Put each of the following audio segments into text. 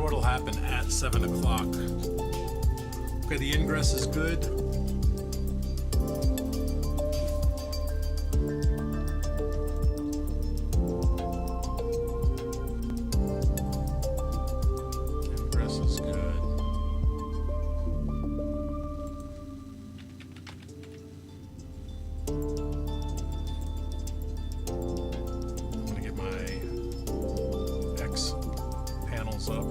what'll happen at 7 o'clock. Okay, the ingress is good. Ingress is good. I'm gonna get my X panels up.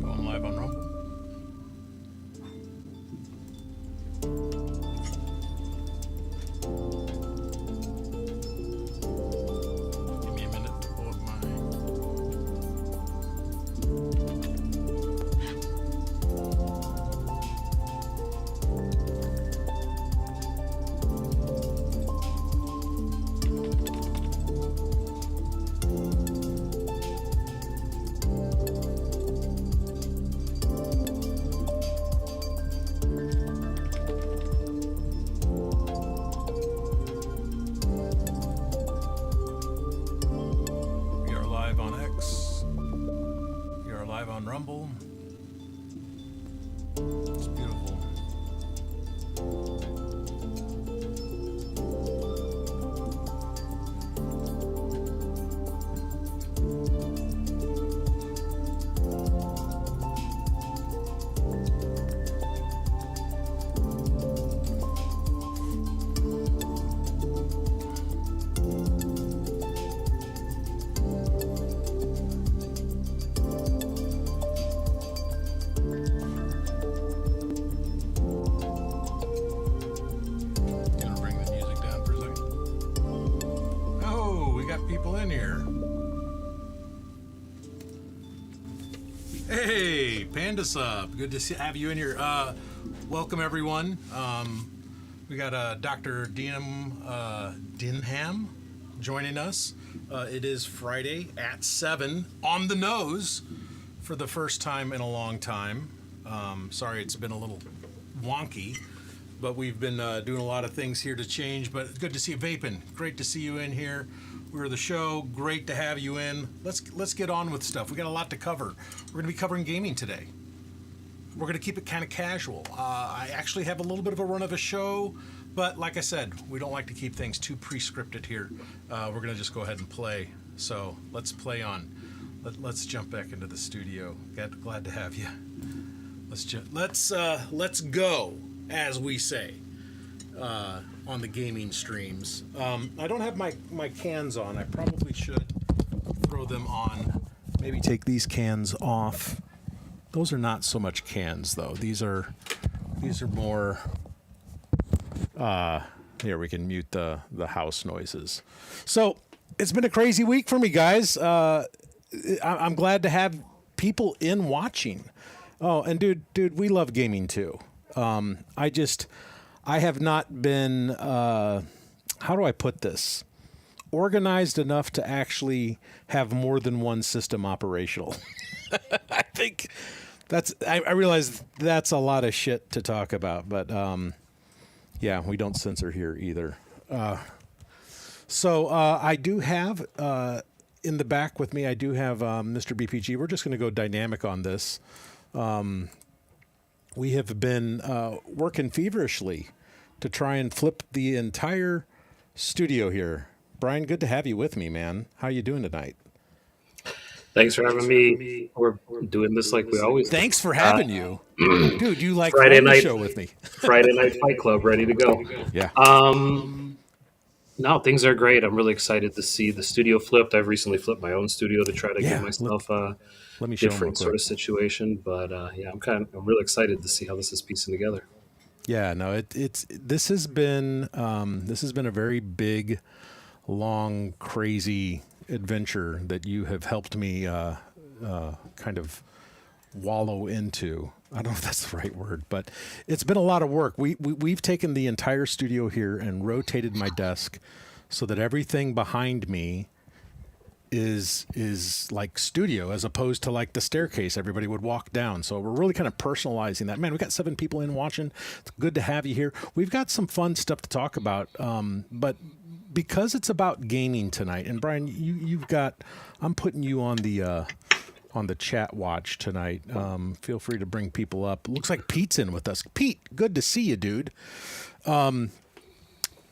Going live on Rumble. Give me a minute to pull up my. We are live on X. We are live on Rumble. It's beautiful. Gonna bring the music down for a second. Oh, we got people in here. Hey, Panda Sub. Good to have you in here. Welcome, everyone. We got Dr. Dinham joining us. It is Friday at 7 on the nose for the first time in a long time. Sorry, it's been a little wonky, but we've been doing a lot of things here to change. But good to see you, Vapin. Great to see you in here. We're the show. Great to have you in. Let's get on with stuff. We got a lot to cover. We're going to be covering gaming today. We're going to keep it kind of casual. I actually have a little bit of a run of a show, but like I said, we don't like to keep things too pre-scripted here. We're going to just go ahead and play. So let's play on. Let's jump back into the studio. Glad to have you. Let's go, as we say, on the gaming streams. I don't have my cans on. I probably should throw them on. Maybe take these cans off. Those are not so much cans, though. These are These are more. Here we can mute the house noises. So it's been a crazy week for me, guys. I'm glad to have people in watching. Oh, and dude, we love gaming too. I have not been. How do I put this? Organized enough to actually have more than one system operational. I think I realize that's a lot of shit to talk about, but yeah, we don't censor here either. So I do have in the back with me, I do have Mr. BPG. We're just going to go dynamic on this. We have been working feverishly to try and flip the entire studio here. Brian, good to have you with me, man. How you doing tonight? Thanks for having me. We're doing this like we always do. Thanks for having you. Dude, you like Friday the night show with me. Friday night Fight Club, ready to go. Yeah. No, things are great. I'm really excited to see the studio flipped. I've recently flipped my own studio to try to give myself a different sort of situation. But yeah, I'm really excited to see how this is piecing together. Yeah, no, this has been a very big, long, crazy adventure that you have helped me kind of wallow into. I don't know if that's the right word, but it's been a lot of work. We've taken the entire studio here and rotated my desk so that everything behind me is like studio as opposed to like the staircase everybody would walk down. So we're really kind of personalizing that. Man, we got 7 people in watching. It's good to have you here. We've got some fun stuff to talk about, but because it's about gaming tonight, and Brian, you've got, I'm putting you on the chat watch tonight. Feel free to bring people up. Looks like Pete's in with us. Pete, good to see you, dude.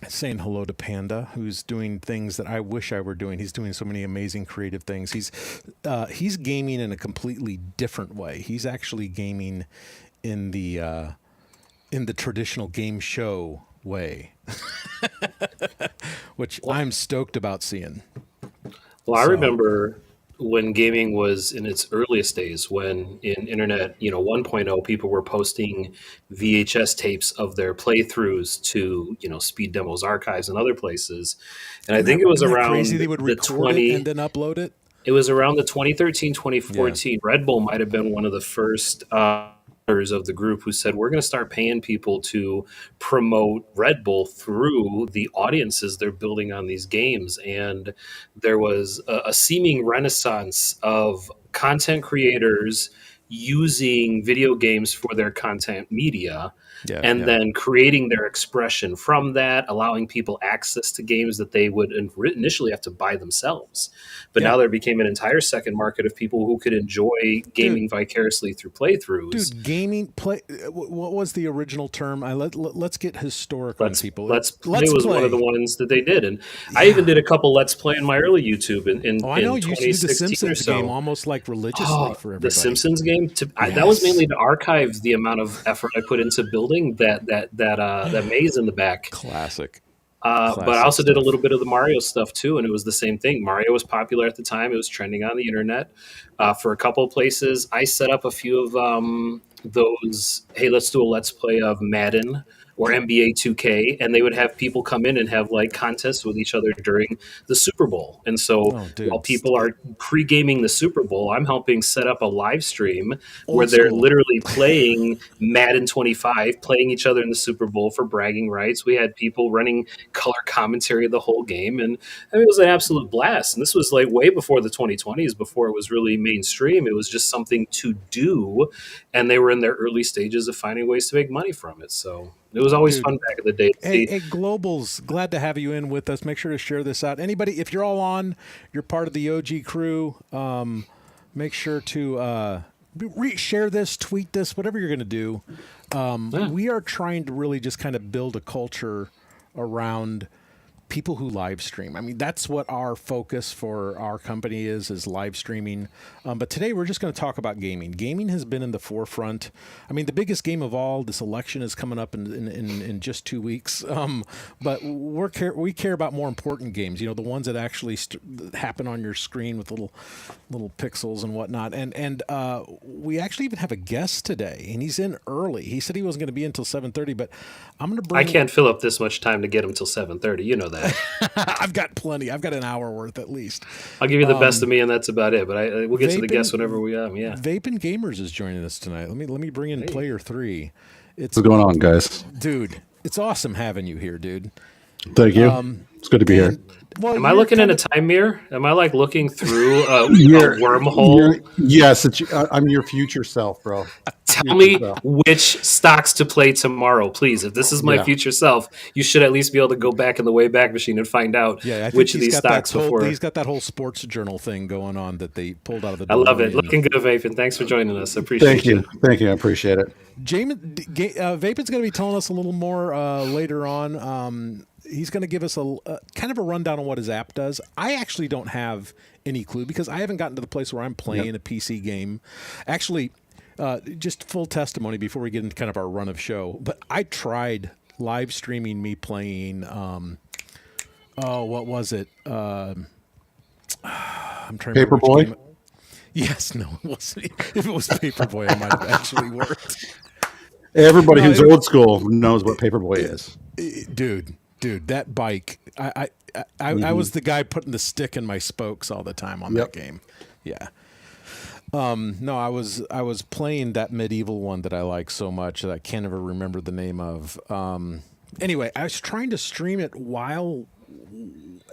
Saying hello to Panda, who's doing things that I wish I were doing. He's doing so many amazing creative things. He's gaming in a completely different way. He's actually gaming in the traditional game show way, which I'm stoked about seeing. Well, I remember when gaming was in its earliest days, when in internet, 1.0, people were posting VHS tapes of their playthroughs to, Speed Demos Archives and other places. And I think it was around crazy they would record it and then upload it. It was around the 2013, 2014. Yeah. Red Bull might have been one of the first of the group who said, we're going to start paying people to promote Red Bull through the audiences they're building on these games. And there was a seeming renaissance of content creators using video games for their content media, then creating their expression from that, allowing people access to games that they would initially have to buy themselves. But now there became an entire second market of people who could enjoy gaming vicariously through playthroughs. Dude, what was the original term? Let's get historic on people. Let's Play was one of the ones that they did. And I even did a couple Let's Play in my early YouTube in I know, in you used the Simpsons game almost like religiously for everybody. The Simpsons game? That was mainly to archive the amount of effort I put into building that maze in the back. Classic. But I also did a little bit of the Mario stuff too, and it was the same thing. Mario was popular at the time; it was trending on the internet. For a couple of places, I set up a few of those. Hey, let's do a Let's Play of Madden or NBA 2K, and they would have people come in and have like contests with each other during the Super Bowl. And so while people are pre-gaming the Super Bowl, I'm helping set up a live stream where they're literally playing Madden 25, playing each other in the Super Bowl for bragging rights. We had people running color commentary of the whole game, and it was an absolute blast. And this was like way before the 2020s, before it was really mainstream. It was just something to do, and they were in their early stages of finding ways to make money from it. So it was always fun back in the day. Hey, Globals, glad to have you in with us. Make sure to share this out. Anybody, if you're all on, you're part of the OG crew, make sure to share this, tweet this, whatever you're going to do. We are trying to really just kind of build a culture around people who live stream. I mean, that's what our focus for our company is live streaming. But today we're just going to talk about gaming. Gaming has been in the forefront. I mean, the biggest game of all, this election is coming up in just 2 weeks. But we care about more important games, the ones that actually happen on your screen with little pixels and whatnot. And we actually even have a guest today, and he's in early. He said he wasn't going to be until 7:30, but I'm going to bring... I can't fill up this much time to get him till 7:30. You know that. I've got plenty. I've got an hour worth at least. I'll give you the best of me, and that's about it. But we'll get to the guests whenever we Yeah. Vaping Gamers is joining us tonight. Let me bring in Player 3. What's going on, guys? Dude, it's awesome having you here, dude. Thank you. It's good to be here. Well, am I looking in a time mirror? Am I like looking through a wormhole? Yes, I'm your future self, bro. Tell me which stocks to play tomorrow, please. If this is my future self, you should at least be able to go back in the Wayback Machine and find out which of these stocks before. He's got that whole sports journal thing going on that they pulled out of the I love it. Looking good, Vapin. Thanks for joining us. I appreciate it. Thank you. I appreciate it. Vapin's going to be telling us a little more later on. He's going to give us a kind of a rundown on what his app does. I actually don't have any clue because I haven't gotten to the place where I'm playing a PC game. Actually, just full testimony before we get into kind of our run of show, but I tried live streaming me playing, what was it? I'm trying to Paperboy? Yes, no, it wasn't. If it was Paperboy, it might have actually worked. Everybody who's old school knows what Paperboy is. Dude, that bike! I was the guy putting the stick in my spokes all the time on that game. Yeah. No, I was playing that medieval one that I like so much that I can't ever remember the name of. Anyway, I was trying to stream it and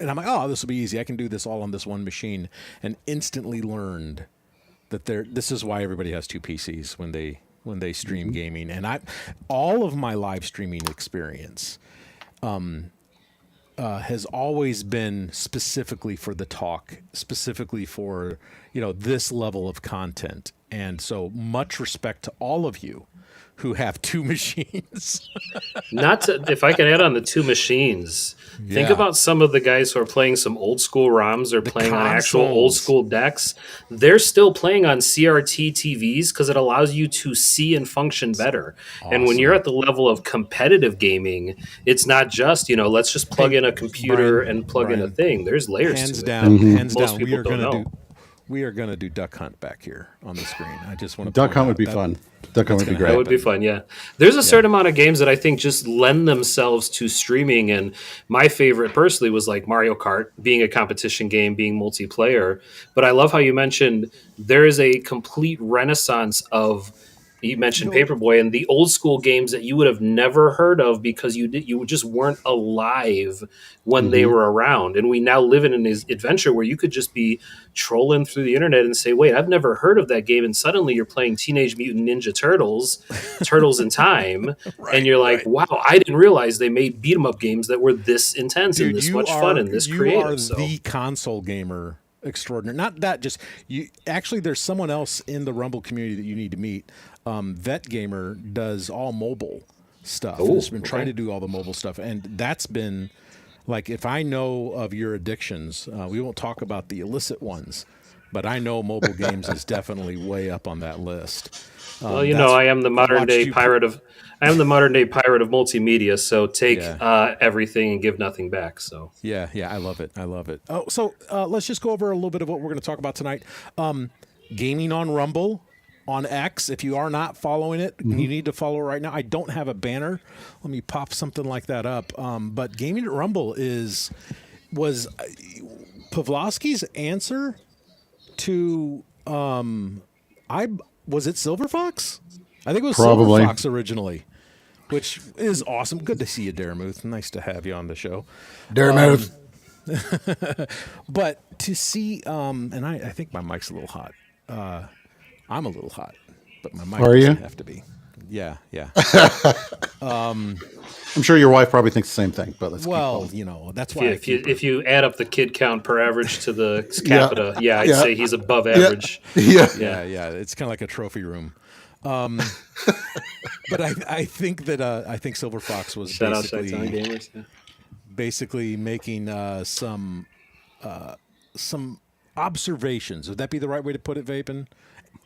I'm like, oh, this will be easy. I can do this all on this one machine, and instantly learned that this is why everybody has two PCs when they stream gaming. And all of my live streaming experience has always been specifically for the talk, specifically for this level of content. And so much respect to all of you who have two machines. If I can add on the two machines, think about some of the guys who are playing some old school ROMs or playing on actual old school decks. They're still playing on CRT TVs because it allows you to see and function better. Awesome. And when you're at the level of competitive gaming, it's not just, let's just plug in a computer and plug in a thing. There's layers to it. Hands down, we are going to do Duck Hunt back here on the screen. I just want to Duck Hunt would be fun. Duck Hunt would be great. That would be fun, yeah. There's a certain amount of games that I think just lend themselves to streaming, and my favorite personally was like Mario Kart, being a competition game, being multiplayer. But I love how you mentioned there is a complete renaissance of, you mentioned Paperboy and the old school games that you would have never heard of because you just weren't alive when they were around. And we now live in an adventure where you could just be trolling through the internet and say, wait, I've never heard of that game. And suddenly you're playing Teenage Mutant Ninja Turtles in Time. And you're like, wow, I didn't realize they made beat 'em up games that were this intense and this much fun and this creative. You are the console gamer extraordinary. Not that just you. Actually, there's someone else in the Rumble community that you need to meet. Vet Gamer does all mobile stuff. He's been trying to do all the mobile stuff, and that's been like, if I know of your addictions, we won't talk about the illicit ones, but I know mobile games is definitely way up on that list. Well, I am the modern day pirate of multimedia. So take everything and give nothing back. So yeah, I love it. Oh, so let's just go over a little bit of what we're going to talk about tonight. Gaming on Rumble. On X, if you are not following it, you need to follow it right now. I don't have a banner. Let me pop something like that up. But Gaming at Rumble was Pavlovsky's answer to was it Silver Fox? I think it was Silver Fox originally, which is awesome. Good to see you, Daramuth. Nice to have you on the show. Daramuth. But to see, and I think my mic's a little hot. I'm a little hot, but my mic doesn't have to be. Yeah. I'm sure your wife probably thinks the same thing, but that's why. If you add up the kid count per average to the capita, I'd say he's above average. Yeah. It's kind of like a trophy room. But I think that Silver Fox was basically basically making some observations. Would that be the right way to put it, Vapin?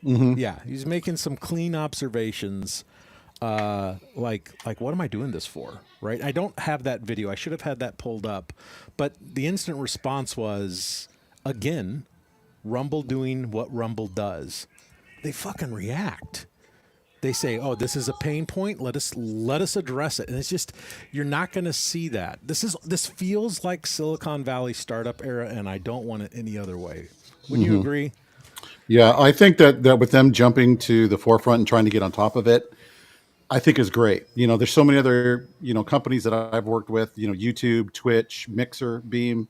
Mm-hmm. Yeah, he's making some clean observations. Like what am I doing this for? Right? I don't have that video. I should have had that pulled up. But the instant response was, again, Rumble doing what Rumble does. They fucking react. They say, "Oh, this is a pain point. Let us address it." And it's just, you're not going to see that. This feels like Silicon Valley startup era, and I don't want it any other way. Wouldn't you agree? Yeah, I think that with them jumping to the forefront and trying to get on top of it, I think is great. There's so many other companies that I've worked with. YouTube, Twitch, Mixer, Beam,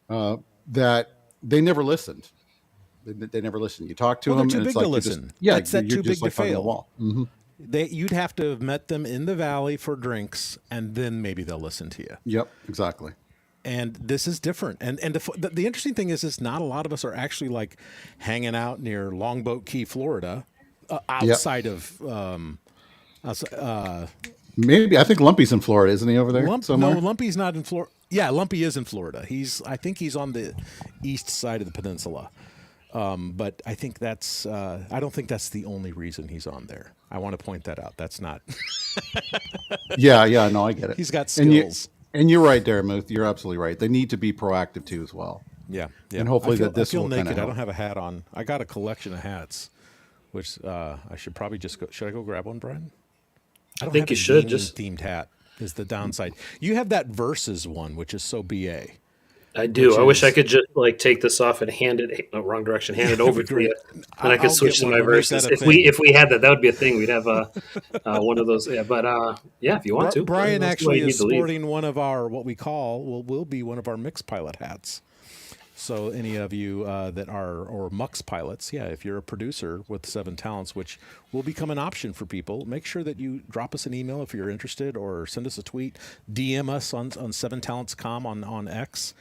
that they never listened. They never listen. You talk to them, they're too and big it's like to listen. You're That's too big just to like hugging a fail. wall. Mm-hmm. You'd have to have met them in the valley for drinks, and then maybe they'll listen to you. Yep, exactly. And this is different. And the interesting thing is not a lot of us are actually like hanging out near Longboat Key, Florida, outside of. Maybe I think Lumpy's in Florida, isn't he over there somewhere? No, Lumpy's not in Florida. Yeah, Lumpy is in Florida. I think he's on the east side of the peninsula. But I think I don't think that's the only reason he's on there. I want to point that out. That's not. Yeah, no, I get it. He's got skills. And you're right, Daramuth. You're absolutely right. They need to be proactive too, as well. Yeah. And hopefully this I feel will naked. kinda I help. don't have a hat on. I got a collection of hats, which I should probably just go. Should I go grab one, Brian? I don't think have you a should, gaming just- themed hat. Is the downside. You have that Versus one, which is so BA. I do. Which I wish I is- could just take this off and hand it wrong direction, hand it over to you, and I could I'll switch get to one. my We'll make that verses. a If we had that would be a thing. We'd have one of those. Yeah, but if you want to, Brian that's why actually you need is to leave. sporting one of our what we call will be one of our Mix Pilot hats. So any of you that are or Mux pilots, if you're a producer with 7 Talents, which will become an option for people, make sure that you drop us an email if you're interested, or send us a tweet, DM us on 7talentscom on X.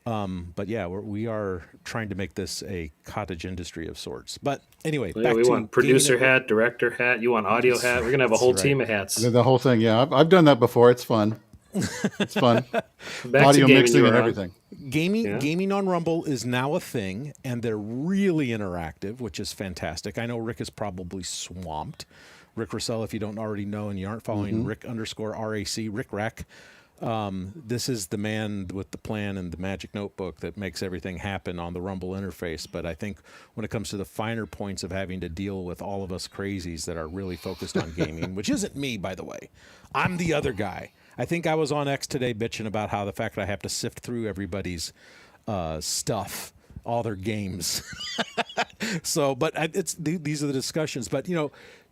But we are trying to make this a cottage industry of sorts. But anyway, back we to want producer gaming. hat, director hat. You want audio hat. We're gonna have a whole team of hats. The whole thing, yeah. I've done that before. It's fun. It's fun. Back Audio to gaming, mixing you and were on. everything. Gaming on Rumble is now a thing, and they're really interactive, which is fantastic. I know Rick is probably swamped. Rick Russell, if you don't already know and you aren't following Rick_RAC, Rick Rack, this is the man with the plan and the magic notebook that makes everything happen on the Rumble interface. But I think when it comes to the finer points of having to deal with all of us crazies that are really focused on gaming, which isn't me, by the way. I'm the other guy. I think I was on X today bitching about how the fact that I have to sift through everybody's stuff, all their games. So, but these are the discussions. But,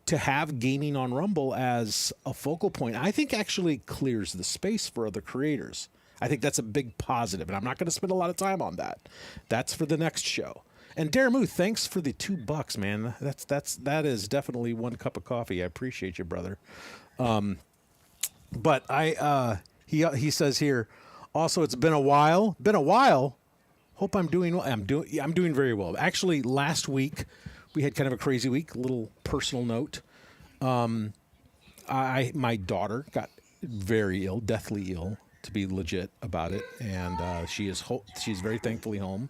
to have gaming on Rumble as a focal point, I think actually clears the space for other creators. I think that's a big positive, and I'm not going to spend a lot of time on that. That's for the next show. And Daramu, thanks for the $2, man. That is definitely one cup of coffee. I appreciate you, brother. But he says here, also it's been a while. Hope I'm doing well. I'm doing very well. Actually, last week we had kind of a crazy week. A little personal note. My daughter got very ill, deathly ill, to be legit about it, and she's very thankfully home.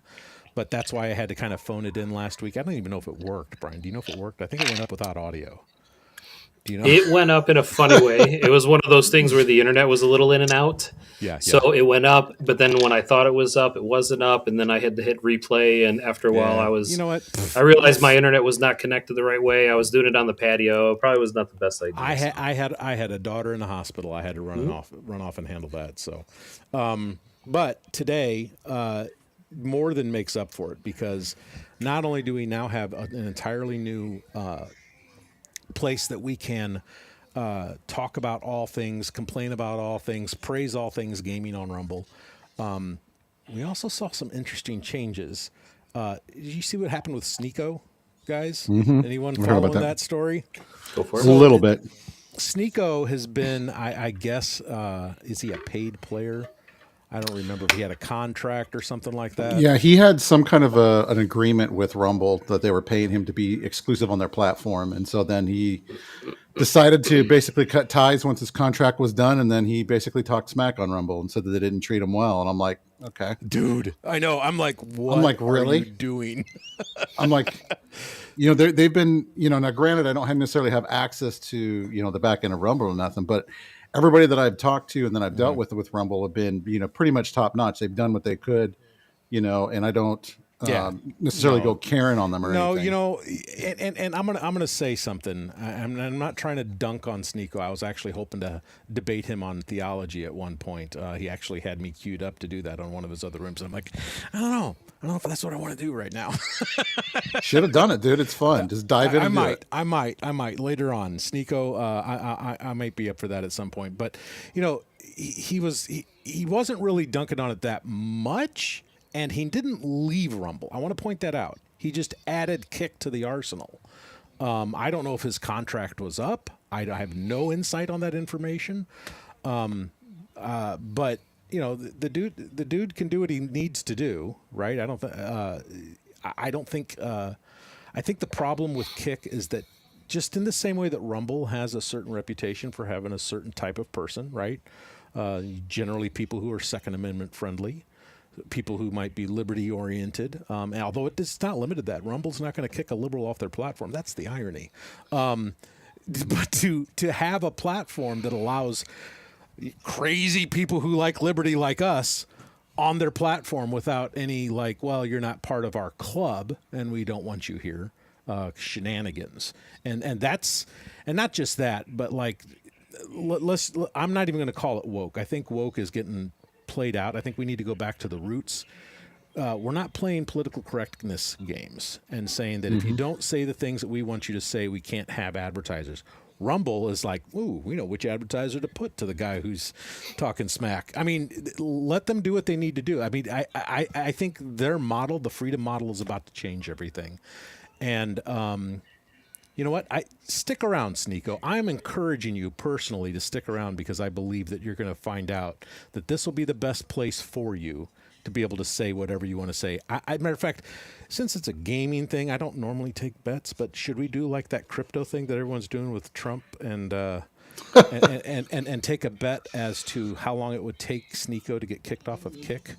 But that's why I had to kind of phone it in last week. I don't even know if it worked, Brian. Do you know if it worked? I think it went up without audio. Do you know? It went up in a funny way. It was one of those things where the internet was a little in and out. Yeah. So it went up, but then when I thought it was up, it wasn't up, and then I had to hit replay. And after a while, I was. You know what? I realized my internet was not connected the right way. I was doing it on the patio. It probably was not the best idea. I had a daughter in the hospital. I had to run off and handle that. So, but today more than makes up for it, because not only do we now have an entirely new place that we can talk about all things, complain about all things, praise all things gaming on Rumble. We also saw some interesting changes. Did you see what happened with Sneeko, guys? Anyone heard following about that story? Go for A it. little bit. Sneeko has been, I guess, is he a paid player? I don't remember if he had a contract or something like that. Yeah, he had some kind of an agreement with Rumble that they were paying him to be exclusive on their platform, and so then he decided to basically cut ties once his contract was done, and then he basically talked smack on Rumble and said that they didn't treat him well. And I'm like, okay, Dude, I know. I'm like, what I'm like, are really? you doing? I'm like, they've been, now granted, I don't necessarily have access to, the back end of Rumble or nothing, but everybody that I've talked to and that I've dealt with Rumble have been, pretty much top notch. They've done what they could, and I don't Yeah. necessarily No. go Karen on them or No, anything. and I'm gonna say something. I'm not trying to dunk on Sneeko. I was actually hoping to debate him on theology at one point. He actually had me queued up to do that on one of his other rooms. I'm like, I don't know if that's what I want to do right now. Should have done it, dude. It's fun. Just dive in and do it. I might later on. Sneeko, I might be up for that at some point. But he wasn't really dunking on it that much. And he didn't leave Rumble. I want to point that out. He just added Kick to the arsenal. I don't know if his contract was up. I have no insight on that information. But the dude can do what he needs to do, right? I think the problem with Kick is that just in the same way that Rumble has a certain reputation for having a certain type of person, right? Generally, people who are Second Amendment friendly. People who might be liberty oriented, although it's not limited to that. Rumble's not going to kick a liberal off their platform. That's the irony. But to have a platform that allows crazy people who like liberty like us on their platform without any you're not part of our club and we don't want you here, shenanigans. And that's, and not just that, but I'm not even going to call it woke. I think woke is getting played out. I think we need to go back to the roots. We're not playing political correctness games and saying that if you don't say the things that we want you to say, we can't have advertisers. Rumble is like, ooh, we know which advertiser to put to the guy who's talking smack. I mean, let them do what they need to do. I mean, I think their model, the freedom model, is about to change everything. And you know what? Stick around, Sneeko. I'm encouraging you personally to stick around because I believe that you're going to find out that this will be the best place for you to be able to say whatever you want to say. Matter of fact, since it's a gaming thing, I don't normally take bets, but should we do like that crypto thing that everyone's doing with Trump and take a bet as to how long it would take Sneeko to get kicked off of Kick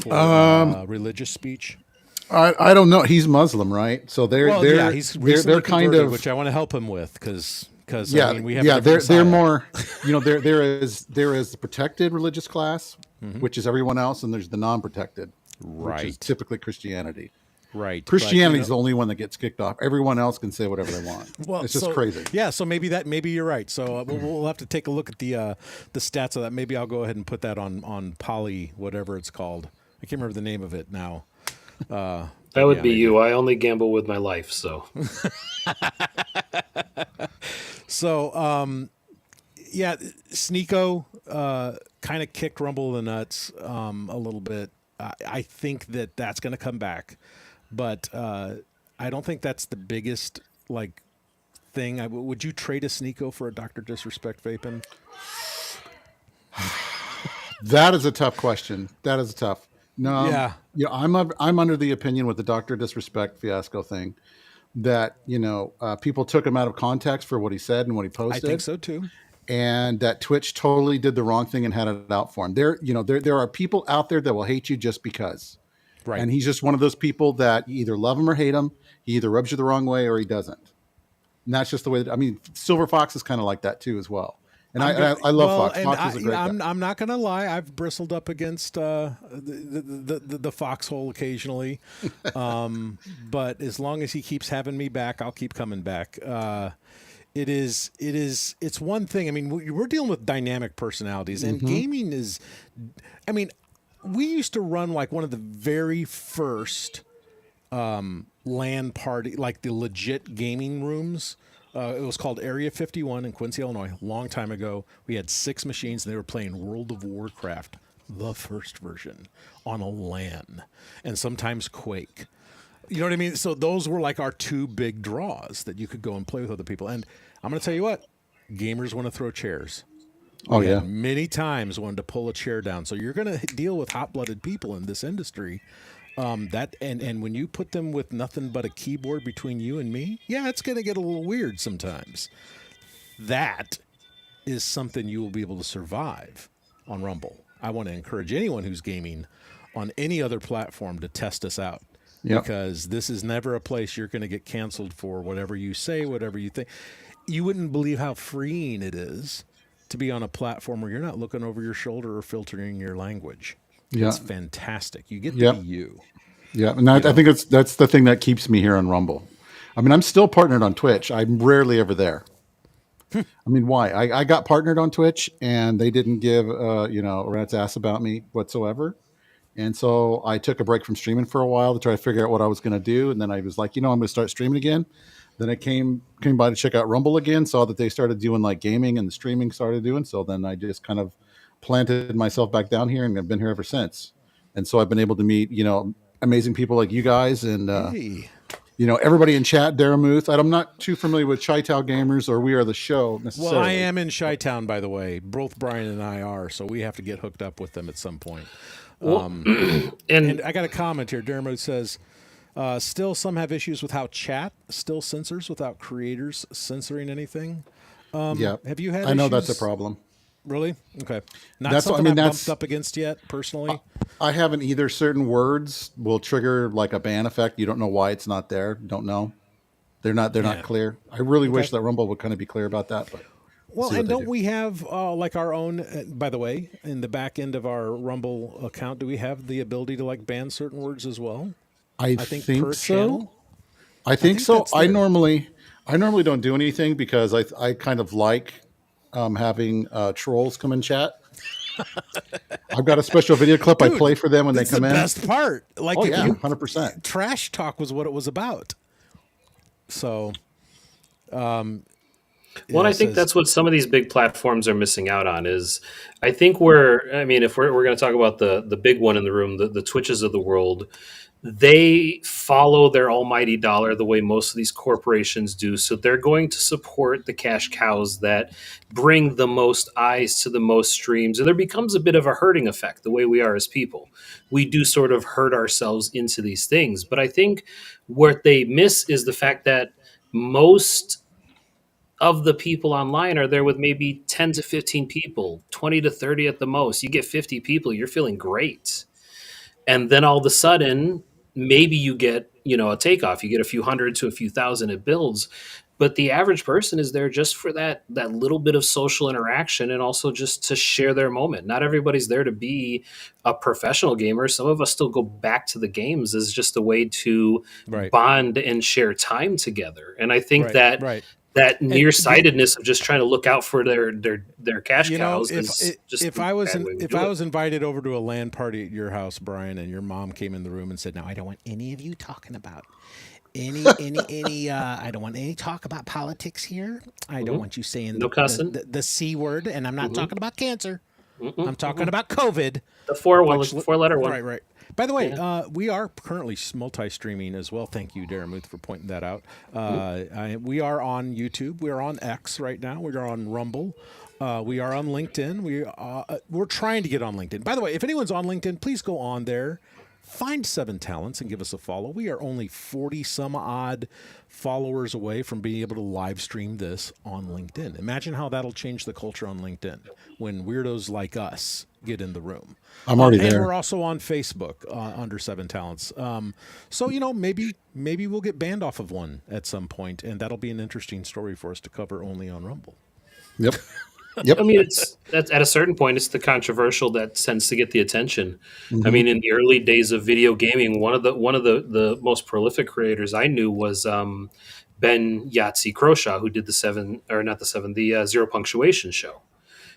for religious speech? I don't know. He's Muslim, right? So he's recently they're kind converted, of, which I want to help him with because yeah, I mean, we have they're more, there is the protected religious class, which is everyone else, and there's the non-protected, which is typically Christianity. Right. Christianity is the only one that gets kicked off. Everyone else can say whatever they want. Well, it's just crazy. Yeah. So maybe you're right. So we'll have to take a look at the stats of that. Maybe I'll go ahead and put that on Poly, whatever it's called. I can't remember the name of it now. That would be you. I only gamble with my life, so. So, Sneeko kind of kicked Rumble in the nuts a little bit. I think that's going to come back, but I don't think that's the biggest thing. Would you trade a Sneeko for a Dr. Disrespect vaping? That is a tough question. That is tough. No, yeah. I'm under the opinion with the Dr. Disrespect fiasco thing that people took him out of context for what he said and what he posted. I think so too. And that Twitch totally did the wrong thing and had it out for him. There are people out there that will hate you just because. Right. And he's just one of those people that you either love him or hate him. He either rubs you the wrong way or he doesn't. And that's just the way Silver Fox is kind of like that too as well. And I love Fox. Fox is a great guy. I'm not going to lie. I've bristled up against the foxhole occasionally. But as long as he keeps having me back, I'll keep coming back. It's one thing. I mean, we're dealing with dynamic personalities, and gaming is, we used to run one of the very first LAN party, the legit gaming rooms. It was called Area 51 in Quincy, Illinois, a long time ago. We had 6 machines, and they were playing World of Warcraft, the first version, on a LAN, and sometimes Quake. You know what I mean? So those were our 2 big draws that you could go and play with other people. And I'm going to tell you what, gamers want to throw chairs. Oh We yeah. had many times wanted to pull a chair down. So you're going to deal with hot-blooded people in this industry. And when you put them with nothing but a keyboard between you and me, yeah, it's going to get a little weird sometimes. That is something you will be able to survive on Rumble. I want to encourage anyone who's gaming on any other platform to test us out, Yep. because this is never a place you're going to get canceled for whatever you say, whatever you think. You wouldn't believe how freeing it is to be on a platform where you're not looking over your shoulder or filtering your language. Yeah. It's fantastic. You get to Yep. be you. Yeah. And I think that's the thing that keeps me here on Rumble. I mean, I'm still partnered on Twitch. I'm rarely ever there. I mean, why? I got partnered on Twitch and they didn't give a rat's ass about me whatsoever. And so I took a break from streaming for a while to try to figure out what I was going to do. And then I was like, I'm going to start streaming again. Then I came by to check out Rumble again, saw that they started doing like gaming and the streaming started doing. So then I just kind of planted myself back down here and I've been here ever since. And so I've been able to meet, amazing people like you guys and, Hey. everybody in chat, Daramuth. I'm not too familiar with Chi-Town Gamers or We Are the Show necessarily. Well, I am in Chi-Town, by the way. Both Brian and I are, so we have to get hooked up with them at some point. And I got a comment here. Dermot says, still some have issues with how chat still censors without creators censoring anything. Yeah. Have you had I know issues? that's a problem. Really? Okay. Not That's- something I mean, I've that's- bumped up against yet, personally. I haven't either. Certain words will trigger like a ban effect. You don't know why it's not there. Don't know. They're not clear. I really wish that Rumble would kind of be clear about that. But Well, see what and they don't do. we have like our own? By the way, in the back end of our Rumble account, do we have the ability to like ban certain words as well? I think think per so. channel? I think so. that's I there. normally don't do anything because I kind of like having trolls come in chat. I've got a special video clip I Dude, play for them when they It's come the in. best part. Like, Oh if yeah, you 100%. trash talk was what it was about. So, Well, I think that's what some of these big platforms are missing out on is I think if we're going to talk about the big one in the room, the Twitches of the world, they follow their almighty dollar the way most of these corporations do. So they're going to support the cash cows that bring the most eyes to the most streams. And there becomes a bit of a herding effect the way we are as people. We do sort of herd ourselves into these things. But I think what they miss is the fact that most of the people online are there with maybe 10 to 15 people, 20 to 30 at the most. You get 50 people, you're feeling great. And then all of a sudden, maybe you get, a takeoff. You get a few hundred to a few thousand, it builds. But the average person is there just for that little bit of social interaction and also just to share their moment. Not everybody's there to be a professional gamer. Some of us still go back to the games as just a way to Right. bond and share time together. And I think right. that nearsightedness of just trying to look out for their cash cows is just if the I was bad way we if do I it. was invited over to a LAN party at your house, Brian, and your mom came in the room and said, "No, I don't want any of you talking about any I don't want any talk about politics here. I don't want you saying No cussing. the C word, and I'm not talking about cancer. I'm talking about COVID." The four-letter one. Right. By the way, we are currently multi-streaming as well. Thank you, Daramuth, for pointing that out. We are on YouTube. We are on X right now. We are on Rumble. We are on LinkedIn. We're trying to get on LinkedIn. By the way, if anyone's on LinkedIn, please go on there. Find 7 Talents and give us a follow. We are only 40 some odd followers away from being able to live stream this on LinkedIn. Imagine how that'll change the culture on LinkedIn when weirdos like us get in the room. I'm already and there. we're also on Facebook under 7 Talents. So, maybe we'll get banned off of one at some point, and that'll be an interesting story for us to cover only on Rumble. Yep. I mean, that's at a certain point, it's the controversial that tends to get the attention. I mean, in the early days of video gaming, one of the most prolific creators I knew was Ben Yahtzee Croshaw, who did the Zero Punctuation show.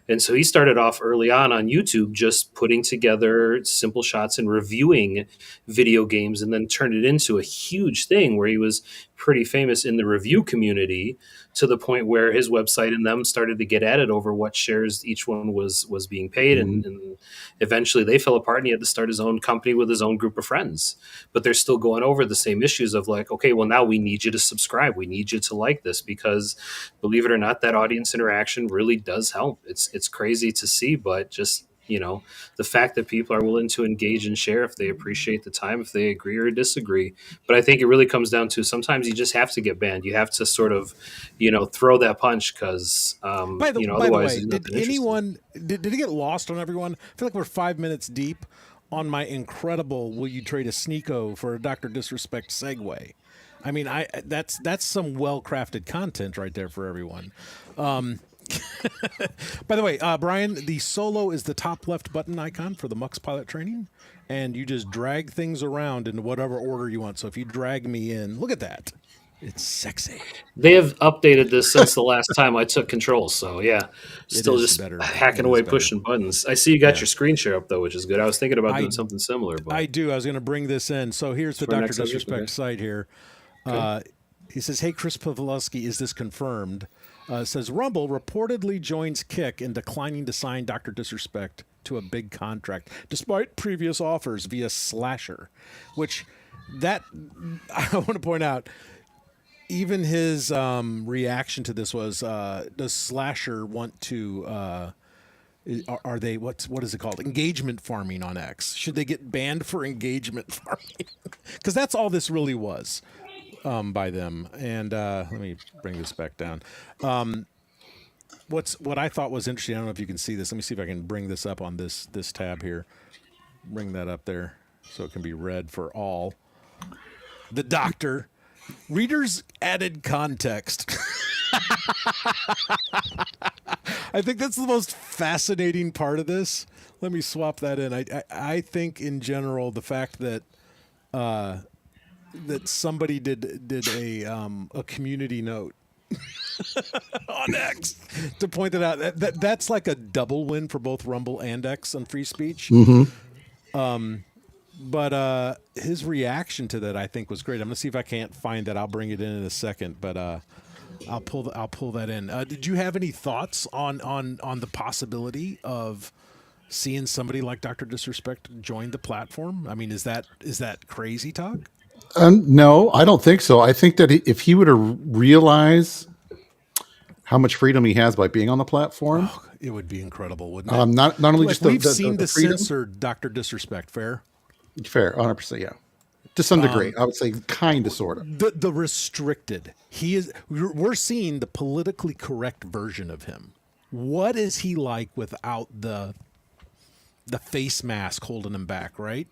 And so he started off early on YouTube just putting together simple shots and reviewing video games, and then turned it into a huge thing where he was pretty famous in the review community, to the point where his website and them started to get at it over what shares each one was being paid, Mhm. and eventually they fell apart, and he had to start his own company with his own group of friends. But they're still going over the same issues of like, okay, well, now we need you to subscribe, we need you to like this, because believe it or not, that audience interaction really does help. It's crazy to see, but just, the fact that people are willing to engage and share if they appreciate the time, if they agree or disagree. But I think it really comes down to, sometimes you just have to get banned. You have to sort of, throw that punch, because By the otherwise way, there's did nothing interesting. anyone did it get lost on everyone? I feel like we're 5 minutes deep on my incredible "Will you trade a Sneeko for a Doctor Disrespect" segue? I mean, that's some well crafted content right there for everyone. By the way, Brian, the solo is the top left button icon for the Mux pilot training, and you just drag things around in whatever order you want. So if you drag me in, look at that. It's sexy. They have updated this since the last time I took control. So yeah, still is just better. hacking It away, is better. pushing buttons. I see you got Yeah. your screen share up though, which is good. I was thinking about doing I- something similar, but I do. I was going to bring this in. So here's the For Dr. next subject? Disrespect Okay. site here. He says, "Hey, Chris Pavlovsky, is this confirmed?" Says Rumble reportedly joins Kick in declining to sign Dr. Disrespect to a big contract, despite previous offers via Slasher. Which that I want to point out. Even his reaction to this was, "Does Slasher want to?" Are they what is it called? Engagement farming on X? Should they get banned for engagement farming? Because that's all this really was by them. And let me bring this back down. What I thought was interesting. I don't know if you can see this. Let me see if I can bring this up on this tab here. Bring that up there so it can be read for all. The Doctor. Readers added context. I think that's the most fascinating part of this. Let me swap that in. I think in general the fact that that somebody did a community note on X to point that out, that's like a double win for both Rumble and X on free speech. But his reaction to that, I think, was great. I'm gonna see if I can't find that. I'll bring it in a second, but I'll pull that in. Did you have any thoughts on the possibility of seeing somebody like Dr. Disrespect join the platform? I mean, is that crazy talk? No, I don't think so. I think that if he were to realize how much freedom he has by being on the platform, It would be incredible, wouldn't it? not only Like, just we've seen the freedom, censored Dr. Disrespect. Fair. 100%, yeah, to some degree, I would say, kind of, sort of. The restricted. He is. We're seeing the politically correct version of him. What is he like without the face mask holding him back? Right.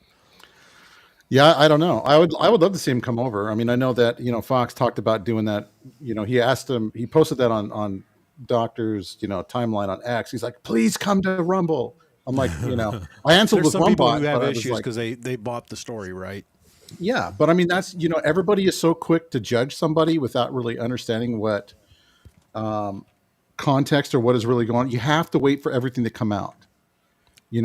Yeah, I don't know. I would love to see him come over. I mean, I know that Fox talked about doing that. He posted that on Doctor's timeline on X. He's like, please come to Rumble. I'm like, I answered There's with some one people bot, who have but I was issues like, because they bought the story, right? yeah, but I mean, that's everybody is so quick to judge somebody without really understanding what context or what is really going on. You have to wait for everything to come out. You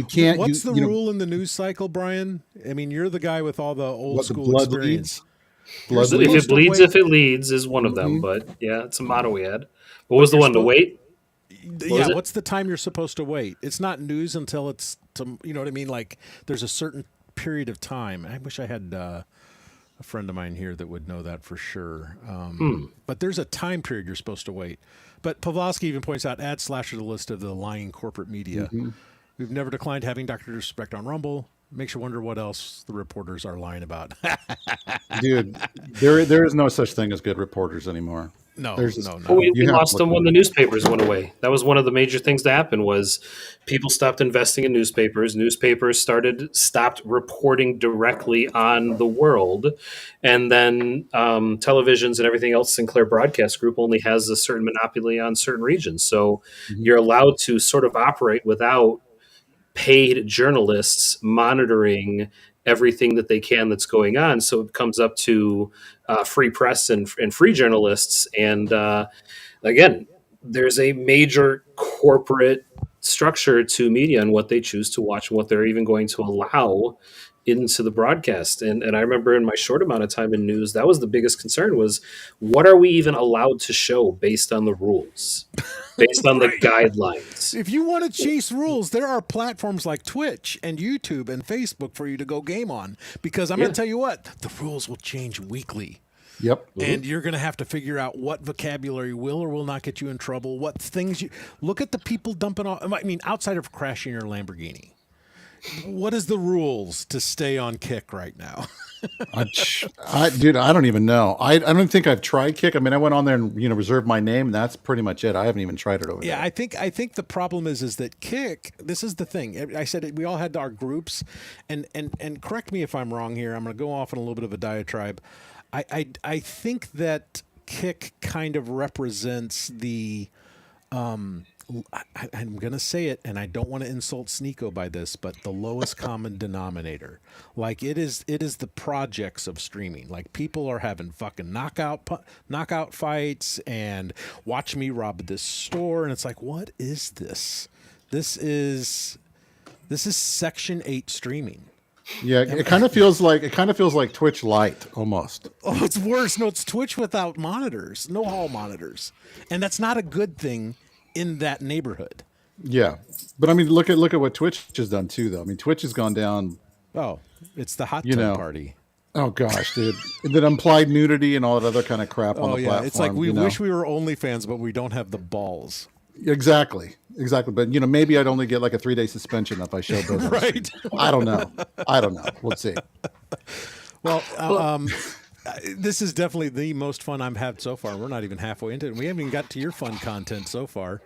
can't. What's the you know, rule in the news cycle, Brian? I mean, you're the guy with all the old what the school blood experience. leads. Blood You're if leads. it supposed to bleeds, wait. if it leads is one of them. Mhm. But yeah, it's a motto we had. What was the you're one? To supposed- wait? Yeah, was it? what's the time you're supposed to wait? It's not news until it's you know what I mean? Like there's a certain period of time. I wish I had a friend of mine here that would know that for sure. But there's a time period you're supposed to wait. But Pavlovsky even points out, add Slasher to the list of the lying corporate media. We've never declined having Dr. Disrespect on Rumble. Makes you wonder what else the reporters are lying about. Dude, there is no such thing as good reporters anymore. No, There's just- no. Well, we You have to lost look them at when it. the newspapers went away. That was one of the major things that happened was people stopped investing in newspapers. Newspapers stopped reporting directly on the world. And then televisions and everything else, Sinclair Broadcast Group only has a certain monopoly on certain regions. So you're allowed to sort of operate without paid journalists monitoring everything that they can that's going on. So it comes up to free press and free journalists. And again, there's a major corporate structure to media and what they choose to watch and what they're even going to allow into the broadcast. And I remember in my short amount of time in news, that was the biggest concern was what are we even allowed to show based on the rules, based on the Right. guidelines? If you want to chase rules, there are platforms like Twitch and YouTube and Facebook for you to go game on. Because I'm going Yeah. to tell you what, the rules will change weekly. Yep. And you're going to have to figure out what vocabulary will or will not get you in trouble. What things you look at the people dumping off. I mean, outside of crashing your Lamborghini, what is the rules to stay on Kick right now? Dude, I don't even know. I don't think I've tried Kick. I mean, I went on there and reserved my name, and that's pretty much it. I haven't even tried it over Yeah, there. I think the problem is that Kick. This is the thing. I said we all had our groups, and correct me if I'm wrong here. I'm going to go off on a little bit of a diatribe. I think that Kick kind of represents the. I'm going to say it, and I don't want to insult Sneeko by this, but the lowest common denominator. Like it is the projects of streaming. Like people are having fucking knockout fights and watch me rob this store, and it's like, what is this? This is Section 8 streaming. Yeah, it kind of feels like Twitch Lite almost. Oh, it's worse. No, it's Twitch without monitors, no hall monitors, and that's not a good thing in that neighborhood. Yeah, but I mean, look at what Twitch has done too, though. I mean, Twitch has gone down. Oh, it's the hot tub party. Oh gosh, dude, that implied nudity and all that other kind of crap on the platform. It's like we wish we were OnlyFans, but we don't have the balls. Exactly. But maybe I'd only get like a 3-day suspension if I showed those. Right. I don't know. We'll see. Well, this is definitely the most fun I've had so far. We're not even halfway into it. We haven't even got to your fun content so far.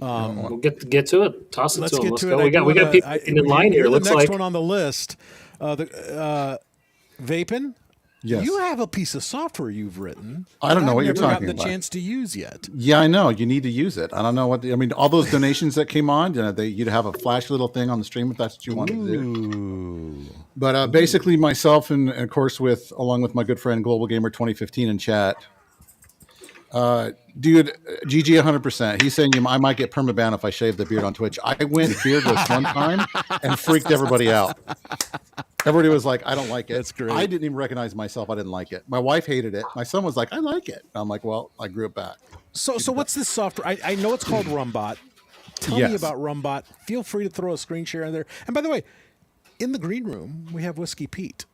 We'll get to it. Toss it Let's to them. get Let's to go. it. We got people in line here. You're the Looks next like one on the list. Vaping. Yes. You have a piece of software you've written. I don't know what you're I've never talking gotten the about. chance to use yet. Yeah, I know. You need to use it. I don't know all those donations that came on, you'd have a flash little thing on the stream if that's what you wanted to do. But basically, myself and of course along with my good friend Global Gamer 2015 in chat, dude, GG 100%. He's saying I might get permaban if I shave the beard on Twitch. I went beardless one time and freaked everybody out. Everybody was like, I don't like it. That's great. I didn't even recognize myself. I didn't like it. My wife hated it. My son was like, I like it. And I'm like, well, I grew it back. So what's this software? I know it's called Rumbot. Tell me about Rumbot. Feel free to throw a screen share in there. And by the way, in the green room, we have Whiskey Pete.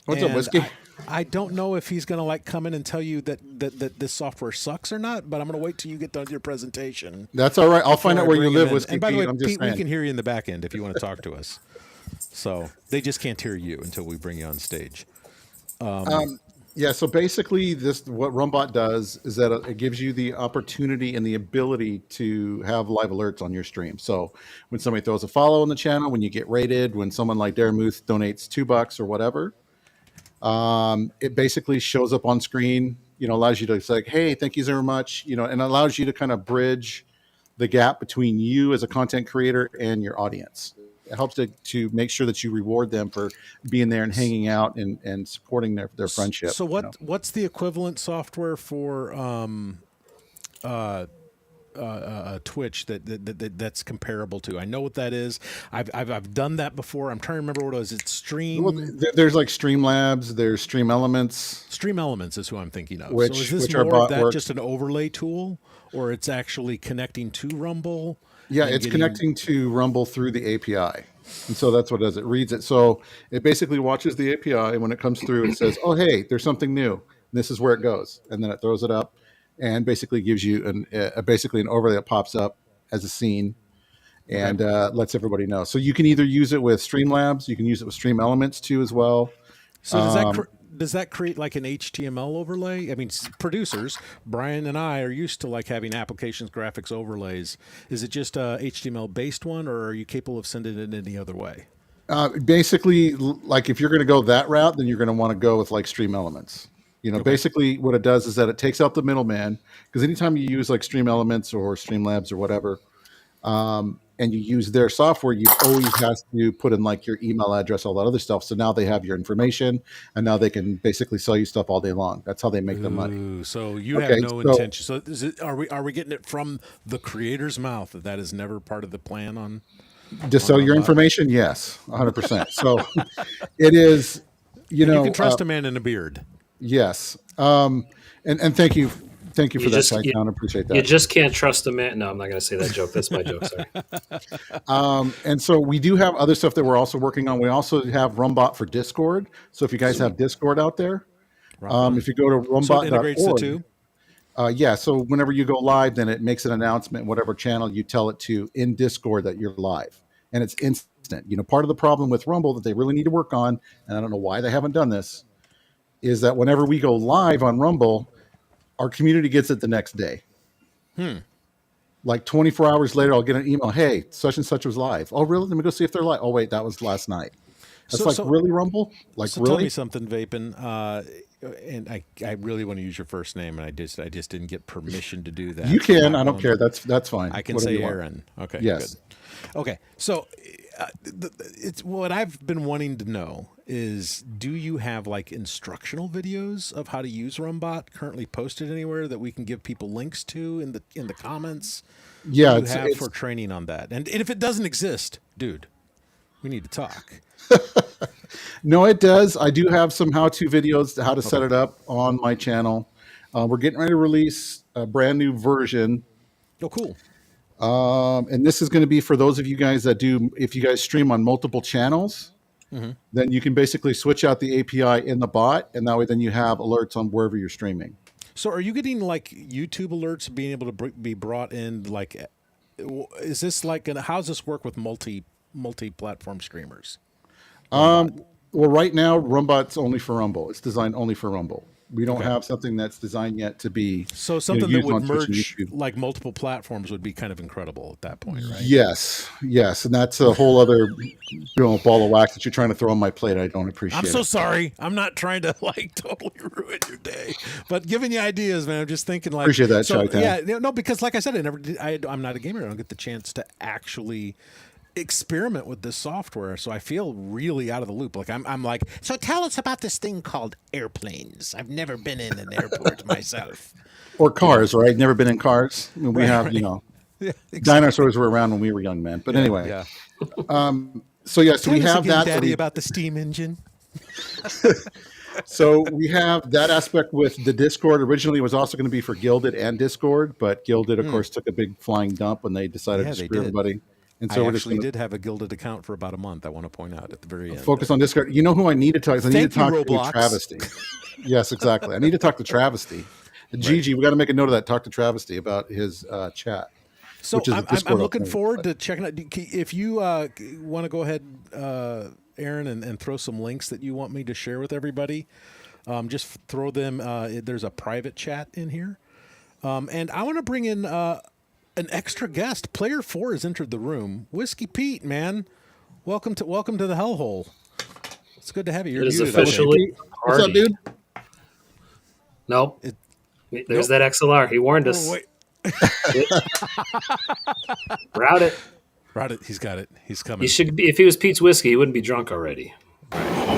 What's up, Whiskey? I don't know if he's going to come in and tell you that this software sucks or not, but I'm going to wait till you get done with your presentation. That's all right. I'll find out where you live, in. Whiskey And by the way, Pete. I'm just Pete, we saying. can hear you in the back end if you want to talk to us. So they just can't hear you until we bring you on stage. Yeah, so basically what Rumbot does is that it gives you the opportunity and the ability to have live alerts on your stream. So when somebody throws a follow on the channel, when you get rated, when someone like Daramuth donates $2 or whatever, it basically shows up on screen, allows you to say, hey, thank you so much, and allows you to kind of bridge the gap between you as a content creator and your audience. It helps to make sure that you reward them for being there and hanging out and supporting their friendship. So what's the equivalent software for Twitch that's comparable to? I know what that is. I've done that before. I'm trying to remember what it was. It's Stream. Well, there's like Streamlabs, there's Stream Elements. Stream Elements is who I'm thinking of. Which- so is this which are more of that bot work. just an overlay tool, or it's actually connecting to Rumble? Yeah, and it's getting- connecting to Rumble through the API. And so that's what it does. It reads it. So it basically watches the API, and when it comes through, it says, oh, hey, there's something new. This is where it goes. And then it throws it up and basically gives you basically an overlay that pops up as a scene and lets everybody know. So you can either use it with Streamlabs, you can use it with Stream Elements too as well. So does that create like an HTML overlay? I mean, producers, Brian and I are used to having applications, graphics overlays. Is it just a HTML based one, or are you capable of sending it any other way? Basically, like if you're going to go that route, then you're going to want to go with like Stream Elements. Basically what it does is that it takes out the middleman, because anytime you use like Stream Elements or Streamlabs or whatever, and you use their software, you always have to put in like your email address, all that other stuff. So now they have your information, and now they can basically sell you stuff all day long. That's how they make their money. Ooh, so you have no intention. So are we getting it from the creator's mouth that is never part of the plan on? To sell your Rumbot. information, yes, 100%. So it is, you And know, you can trust a man in a beard. yes. And thank you for that, Ty Town. I appreciate You that. just can't trust a man. No, I'm not going to say that joke. That's my joke. Sorry. And so we do have other stuff that we're also working on. We also have Rumbot for Discord. So if you guys have Discord out there, if you go to So it integrates the rumbot.org, two. yeah. So whenever you go live, then it makes an announcement, whatever channel you tell it to in Discord that you're live, and it's instant. You know, part of the problem with Rumble that they really need to work on, and I don't know why they haven't done this, is that whenever we go live on Rumble, our community gets it the next day. Like 24 hours later, I'll get an email. Hey, such and such was live. Oh, really? Let me go see if they're live. Oh, wait, that was last night. That's really Rumble? Like, So really? tell me something, Vapin. And I really want to use your first name, and I just didn't get permission to do that. You can. I don't care. That's fine. I can Whatever say you want. Aaron. Okay. Yes. Good. Okay. So it's what I've been wanting to know is, do you have like instructional videos of how to use Rumbot currently posted anywhere that we can give people links to in the comments? Yeah. What do you have for training on that? And if it doesn't exist, dude, we need to talk. No, it does. I do have some how-to videos to how to set it up on my channel. We're getting ready to release a brand new version. Oh, cool. And this is going to be for those of you guys that do, if you guys stream on multiple channels, then you can basically switch out the API in the bot, and that way then you have alerts on wherever you're streaming. So are you getting like YouTube alerts being able to be brought in? Like, is this like, how does this work with multi-platform streamers? Well, right now, Rumbot's only for Rumble. It's designed only for Rumble. We don't have something that's designed yet to be So something that used would on Twitch and merge YouTube. like multiple platforms would be kind of incredible at that point, right? Yes, and that's a whole other ball of wax that you're trying to throw on my plate. I don't appreciate I'm it. so sorry. I'm not trying to like totally ruin your day, but giving you ideas, man. I'm just thinking like, Appreciate that, so, Chi-Town. yeah, no, because like I said, I'm not a gamer. I don't get the chance to actually experiment with this software, so I feel really out of the loop. Like I'm like, so tell us about this thing called airplanes. I've never been in an airport myself. Or cars, right? Never been in cars. I mean, we have, Yeah, exactly. dinosaurs were around when we were young men. But anyway, Yeah. So yeah, so Tell we us have again, that. Daddy, about the steam engine. So we have that aspect with the Discord. Originally, it was also going to be for Gilded and Discord, but Gilded, of course, took a big flying dump when they decided Yeah, to they screw did. everybody. And I so we're just actually going did have a Gilded account for about a month. I want to point out at the very end. to focus on Discord. You know who I need to talk to? I need to Thank you, talk to Roblox. Travesty. Yes, exactly. I need to talk to Travesty. Gigi, we got to make a note of that. Talk to Travesty about his chat. So which is a I'm Discord looking alternative, forward but- to checking out. If you want to go ahead, Aaron, and throw some links that you want me to share with everybody, just throw them. There's a private chat in here, and I want to bring in an extra guest. Player 4 has entered the room. Whiskey Pete, man, welcome to the hellhole. It's good to have you. You're It is muted, I think. officially What's up, party. dude? Nope. There's that XLR. He warned us. Oh, wait. Route it. Right, he's got it. He's coming. He should be. If he was Pete's whiskey, he wouldn't be drunk already.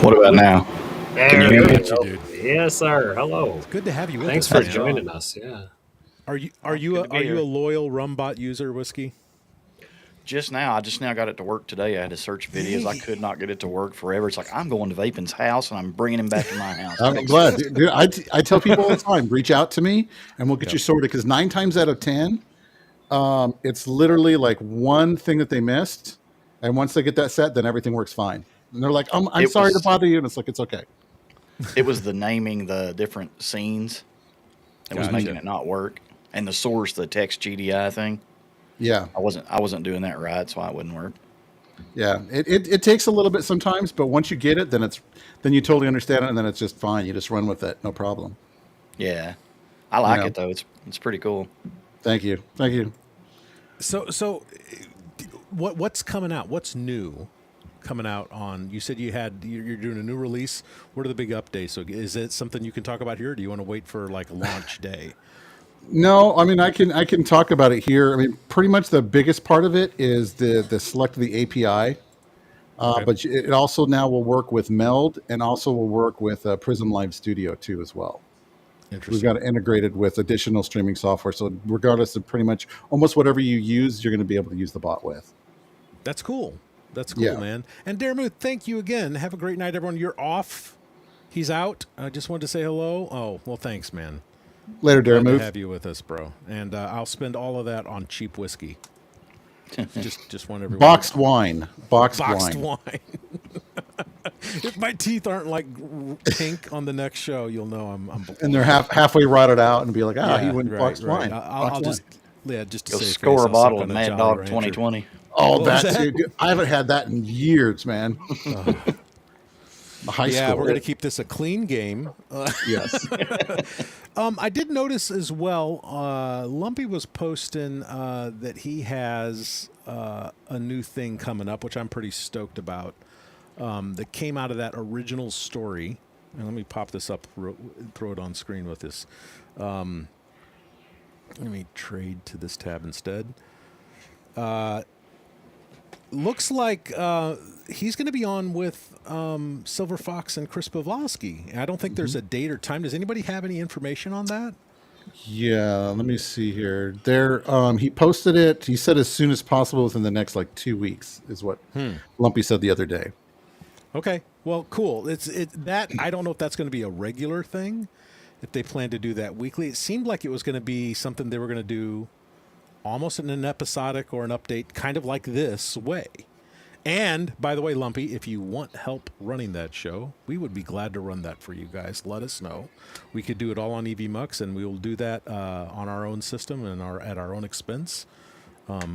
What about now? There you hear we me? go. Dude. Yes, sir. Hello. Good to have you with Thanks us, for man. joining us. Yeah. Are you a loyal Rumbot user, Whiskey? I just now got it to work today. I had to search videos. I could not get it to work forever. It's like I'm going to Vapin's house and I'm bringing him back to my house. I'm glad. Dude, I tell people all the time, reach out to me and we'll get you sorted. Because 9 times out of 10, it's literally like one thing that they missed. And once they get that set, then everything works fine. And they're like, I'm It sorry was- to bother you. And it's like, it's okay. It was the naming the different scenes that was Gotcha. making it not work, and the source, the text GDI thing. Yeah. I wasn't doing that right, so it wouldn't work. Yeah. It takes a little bit sometimes, but once you get it, then you totally understand it. And then it's just fine. You just run with it. No problem. Yeah, I like know. it though. It's pretty cool. Thank you. Thank you. So what's coming out? What's new coming out on? You said you're doing a new release. What are the big updates? So is it something you can talk about here, or do you want to wait for like launch day? No, I mean, I can talk about it here. I mean, pretty much the biggest part of it is the select of the API. Okay. But it also now will work with Meld and also will work with Prism Live Studio too as well. We've Interesting. got it integrated with additional streaming software. So regardless of pretty much almost whatever you use, you're going to be able to use the bot with. That's cool. That's cool, Yeah. man. And Daramu, thank you again. Have a great night, everyone. You're off. He's out. I just wanted to say hello. Oh, well, thanks, man. Later, Glad to Daramove. have you with us, bro. And I'll spend all of that on cheap whiskey. just want everyone. Boxed wine. Boxed Boxed wine. wine. If my teeth aren't like pink on the next show, you'll know I'm And they're halfway rotted out and be like, he went boxed wine. I'll Boxed just wine. just to Go save score face, a I'll bottle suck of on Mad Jolly Dog Rancher. 2020. Oh, What was that that? too. Dude, I haven't had that in years, man. High Yeah, school. we're gonna keep this a clean game. Yes. I did notice as well. Lumpy was posting that he has a new thing coming up, which I'm pretty stoked about. That came out of that original story. And let me pop this up, throw it on screen with this. Let me trade to this tab instead. Looks like he's going to be on with Silver Fox and Chris Pavlovsky. I don't think there's a date or time. Does anybody have any information on that? Yeah, let me see here. There, he posted it. He said as soon as possible within the next like 2 weeks is what Lumpy said the other day. Okay, well, cool. It's that I don't know if that's going to be a regular thing. If they plan to do that weekly, it seemed like it was going to be something they were going to do almost in an episodic or an update, kind of like this way. And by the way, Lumpy, if you want help running that show, we would be glad to run that for you guys. Let us know. We could do it all on EV Mux, and we will do that on our own system and at our own expense.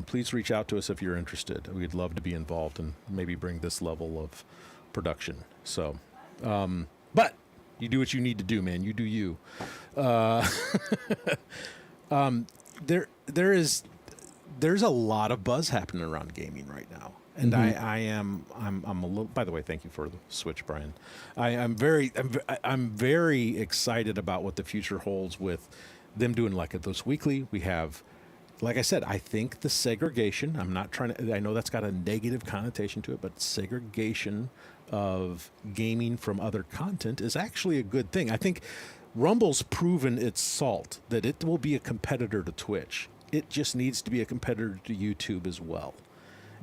Please reach out to us if you're interested. We'd love to be involved and maybe bring this level of production. So, but you do what you need to do, man. You do you. There's a lot of buzz happening around gaming right now. And I'm a little, by the way, thank you for the switch, Brian. I'm very excited about what the future holds with them doing like those weekly. We have, like I said, I think the segregation, I'm not trying to, I know that's got a negative connotation to it, but segregation of gaming from other content is actually a good thing. I think Rumble's proven its salt, that it will be a competitor to Twitch. It just needs to be a competitor to YouTube as well.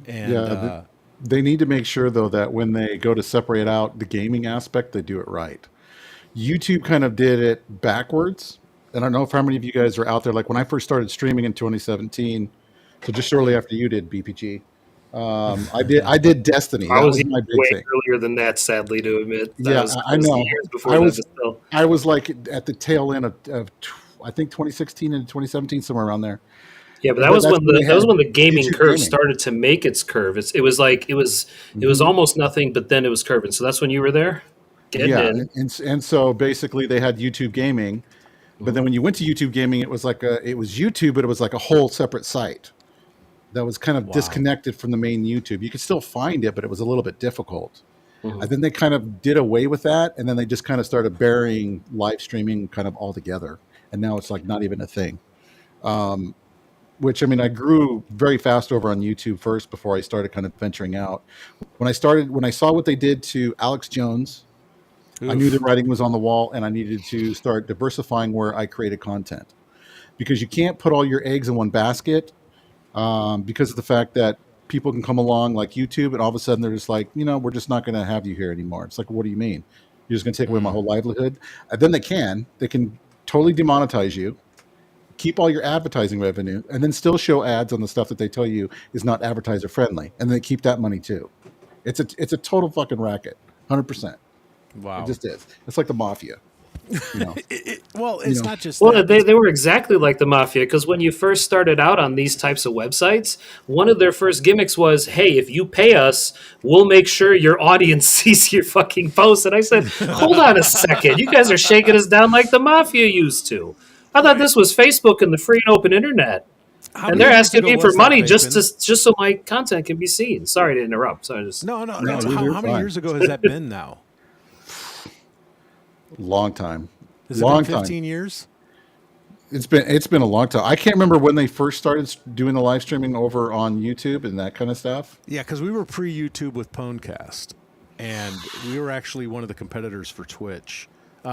And they need to make sure though that when they go to separate out the gaming aspect, they do it right. YouTube kind of did it backwards. And I don't know if how many of you guys are out there. Like when I first started streaming in 2017, so just shortly after you did, BPG, I did Destiny. I That was was my big way thing. earlier than that, sadly to admit. I know. Years before I that, was but still. I was like at the tail end of I think 2016 and 2017, somewhere around there. Yeah, but that was when the gaming YouTube curve gaming. started to make its curve. It was almost nothing, but then it was curving. So that's when you were there. Getting in. And so basically they had YouTube gaming, but then when you went to YouTube gaming, it was YouTube, but it was like a whole separate site that was kind of disconnected from the main YouTube. You could still find it, but it was a little bit difficult. And then they kind of did away with that, and then they just kind of started burying live streaming kind of altogether. And now it's like not even a thing. Which, I mean, I grew very fast over on YouTube first before I started kind of venturing out. When I saw what they did to Alex Jones, I knew the writing was on the wall, and I needed to start diversifying where I created content. Because you can't put all your eggs in one basket because of the fact that people can come along like YouTube, and all of a sudden they're just like, we're just not going to have you here anymore. It's like, what do you mean? You're just going to take away my whole livelihood? Then they can totally demonetize you, keep all your advertising revenue, and then still show ads on the stuff that they tell you is not advertiser friendly, and they keep that money too. It's a total fucking racket, 100%. wow, It just is. It's like the mafia. It's not just Well, that. they were exactly like the mafia, because when you first started out on these types of websites, one of their first gimmicks was, hey, if you pay us, we'll make sure your audience sees your fucking posts. And I said, hold on a second. You guys are shaking us down like the mafia used to. I thought this was Facebook and the free and open internet. How And many they're years asking ago me was for that, money Bacon? just so my content can be seen. Sorry to interrupt. So I just No. No, How many fine. years ago has that been now? Long time. Has it Long been 15 time. years? It's been a long time. I can't remember when they first started doing the live streaming over on YouTube and that kind of stuff. Yeah, because we were pre-YouTube with Pwnecast, and we were actually one of the competitors for Twitch.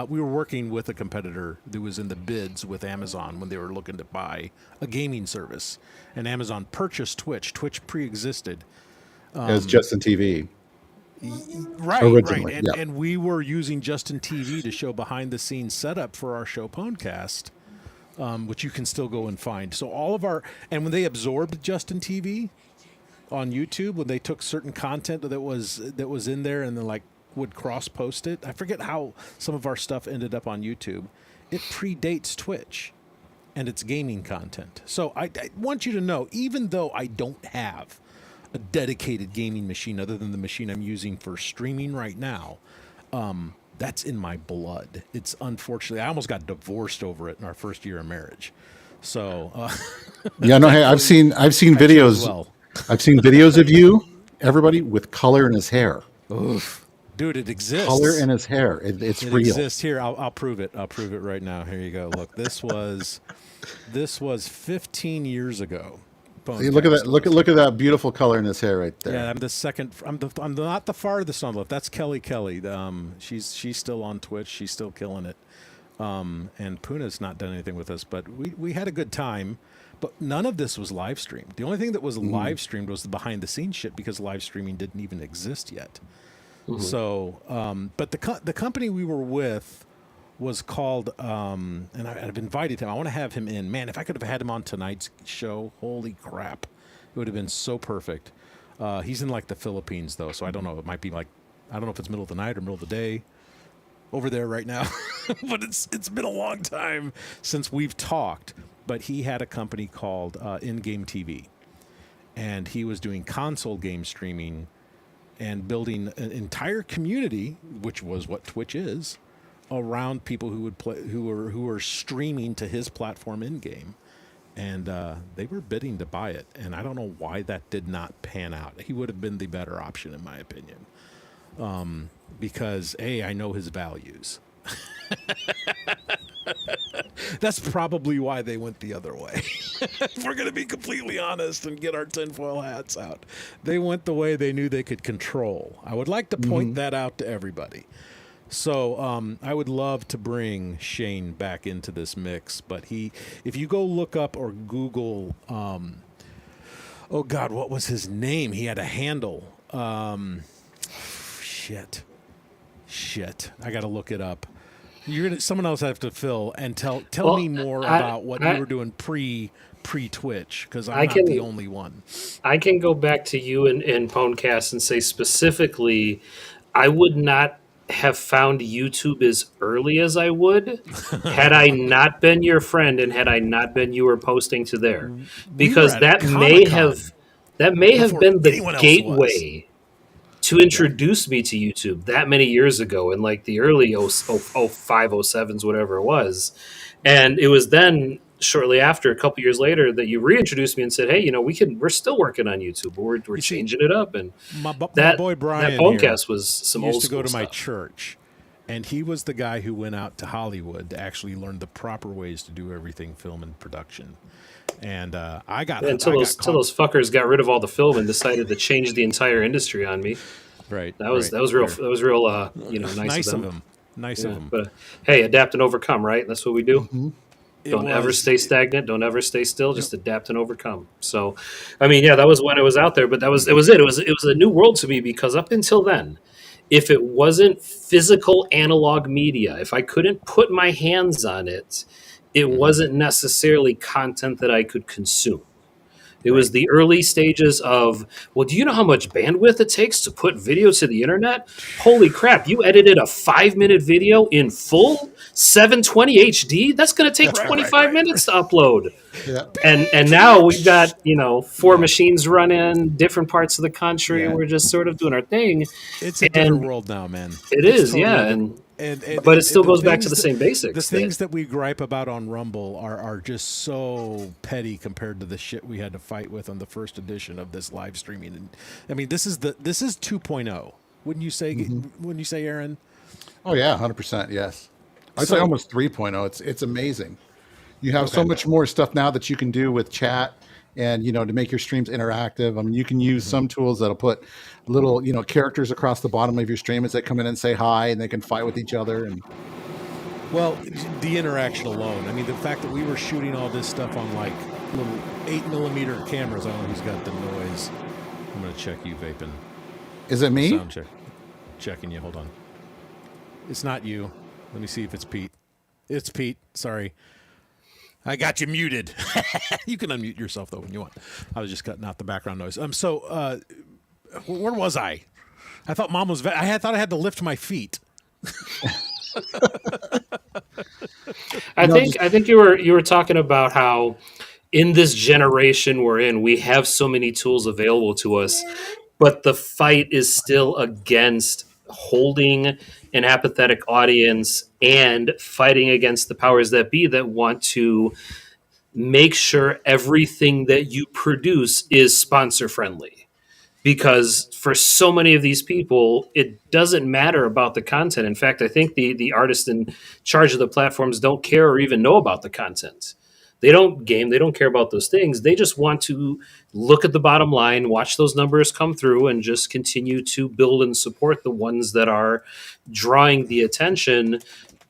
We were working with a competitor that was in the bids with Amazon when they were looking to buy a gaming service. And Amazon purchased Twitch. Twitch pre-existed. as Justin TV. Right. Originally, yeah. And we were using Justin TV to show behind the scenes setup for our show Podcast, which you can still go and find. So all of and when they absorbed Justin TV on YouTube, when they took certain content that was in there and then like would cross post it, I forget how some of our stuff ended up on YouTube. It predates Twitch, and it's gaming content. So I want you to know, even though I don't have a dedicated gaming machine other than the machine I'm using for streaming right now, that's in my blood. It's unfortunately, I almost got divorced over it in our first year of marriage. So Yeah, no, hey, I've seen videos. well. I've seen videos of you, everybody, with color in his hair. Oof. Dude, it exists. Color in his hair. It's It real. exists. Here, I'll prove it. I'll prove it right now. Here you go. Look, this was 15 years ago. See, look at that! Look at that beautiful color in his hair right there. Yeah, I'm the second. I'm not the farthest on the left. That's Kelly. She's still on Twitch. She's still killing it. And Puna's not done anything with us, but we had a good time. But none of this was live streamed. The only thing that was live streamed was the behind the scenes shit, because live streaming didn't even exist yet. So, but the company we were with was called, and I've invited him. I want to have him in. Man, if I could have had him on tonight's show, holy crap, it would have been so perfect. He's in like the Philippines though, so I don't know. It might be like, I don't know if it's middle of the night or middle of the day over there right now, but it's been a long time since we've talked. But he had a company called In-Game TV, and he was doing console game streaming and building an entire community, which was what Twitch is, around people who would play, who were streaming to his platform in game, and they were bidding to buy it. And I don't know why that did not pan out. He would have been the better option, in my opinion, because I know his values. That's probably why they went the other way. If we're going to be completely honest and get our tinfoil hats out, they went the way they knew they could control. I would like to point that out to everybody. So I would love to bring Shane back into this mix, but if you go look up or Google, oh God, what was his name? He had a handle. Shit. I got to look it up. Someone else have to fill and tell me more about what you were doing pre Twitch, because I'm not the only one. I can go back to you in Pwnecast and say specifically, I would not have found YouTube as early as I would had I not been your friend and had I not been you were posting to there, because that may have been the gateway to introduce me to YouTube that many years ago in like the early 05, 07s, whatever it was. And it was then shortly after, a couple years later, that you reintroduced me and said, hey, we're still working on YouTube. We're changing it up. And my boy Brian that podcast was some old used to go to stuff. my church, and he was the guy who went out to Hollywood to actually learn the proper ways to do everything film and production. And until those fuckers got rid of all the film and decided to change the entire industry on me. Right. That was real. Nice of them. Nice of them. But hey, adapt and overcome. Right. That's what we do. Mm-hmm. Don't ever stay stagnant. Don't ever stay still. Just adapt and overcome. So, I mean, that was when I was out there. But it was it. It was a new world to me, because up until then, if it wasn't physical analog media, if I couldn't put my hands on it, it wasn't necessarily content that I could consume. It was the early stages of, well, do you know how much bandwidth it takes to put video to the internet? Holy crap, you edited a 5-minute video in full 720 HD? That's going to take 25 minutes to upload. Yeah. And now we've got, 4 machines running, different parts of the country, and we're just sort of doing our thing. It's a different world now, man. It's totally but it still goes back to the same basics. The things that we gripe about on Rumble are just so petty compared to the shit we had to fight with on the first edition of this live streaming. And I mean, this is 2.0. Wouldn't you say? Wouldn't you say, Aaron? Oh yeah, 100%. Yes, I'd say almost 3.0. It's amazing. You have so much more stuff now that you can do with chat, and to make your streams interactive. I mean, you can use some tools that'll put little characters across the bottom of your stream as they come in and say hi, and they can fight with each other. And well, the interaction alone. I mean, the fact that we were shooting all this stuff on like little 8mm cameras. I don't know who's got the noise. I'm going to check you vaping. Is it me? Sound check. Checking you. Hold on. It's not you. Let me see if it's Pete. It's Pete. Sorry. I got you muted. You can unmute yourself, though, when you want. I was just cutting out the background noise. So where was I? I thought Mom was... I thought I had to lift my feet. I think you were talking about how in this generation we're in, we have so many tools available to us, but the fight is still against holding an apathetic audience and fighting against the powers that be that want to make sure everything that you produce is sponsor friendly. Because for so many of these people, it doesn't matter about the content. In fact, I think the artists in charge of the platforms don't care or even know about the content. They don't game. They don't care about those things. They just want to look at the bottom line, watch those numbers come through, and just continue to build and support the ones that are drawing the attention.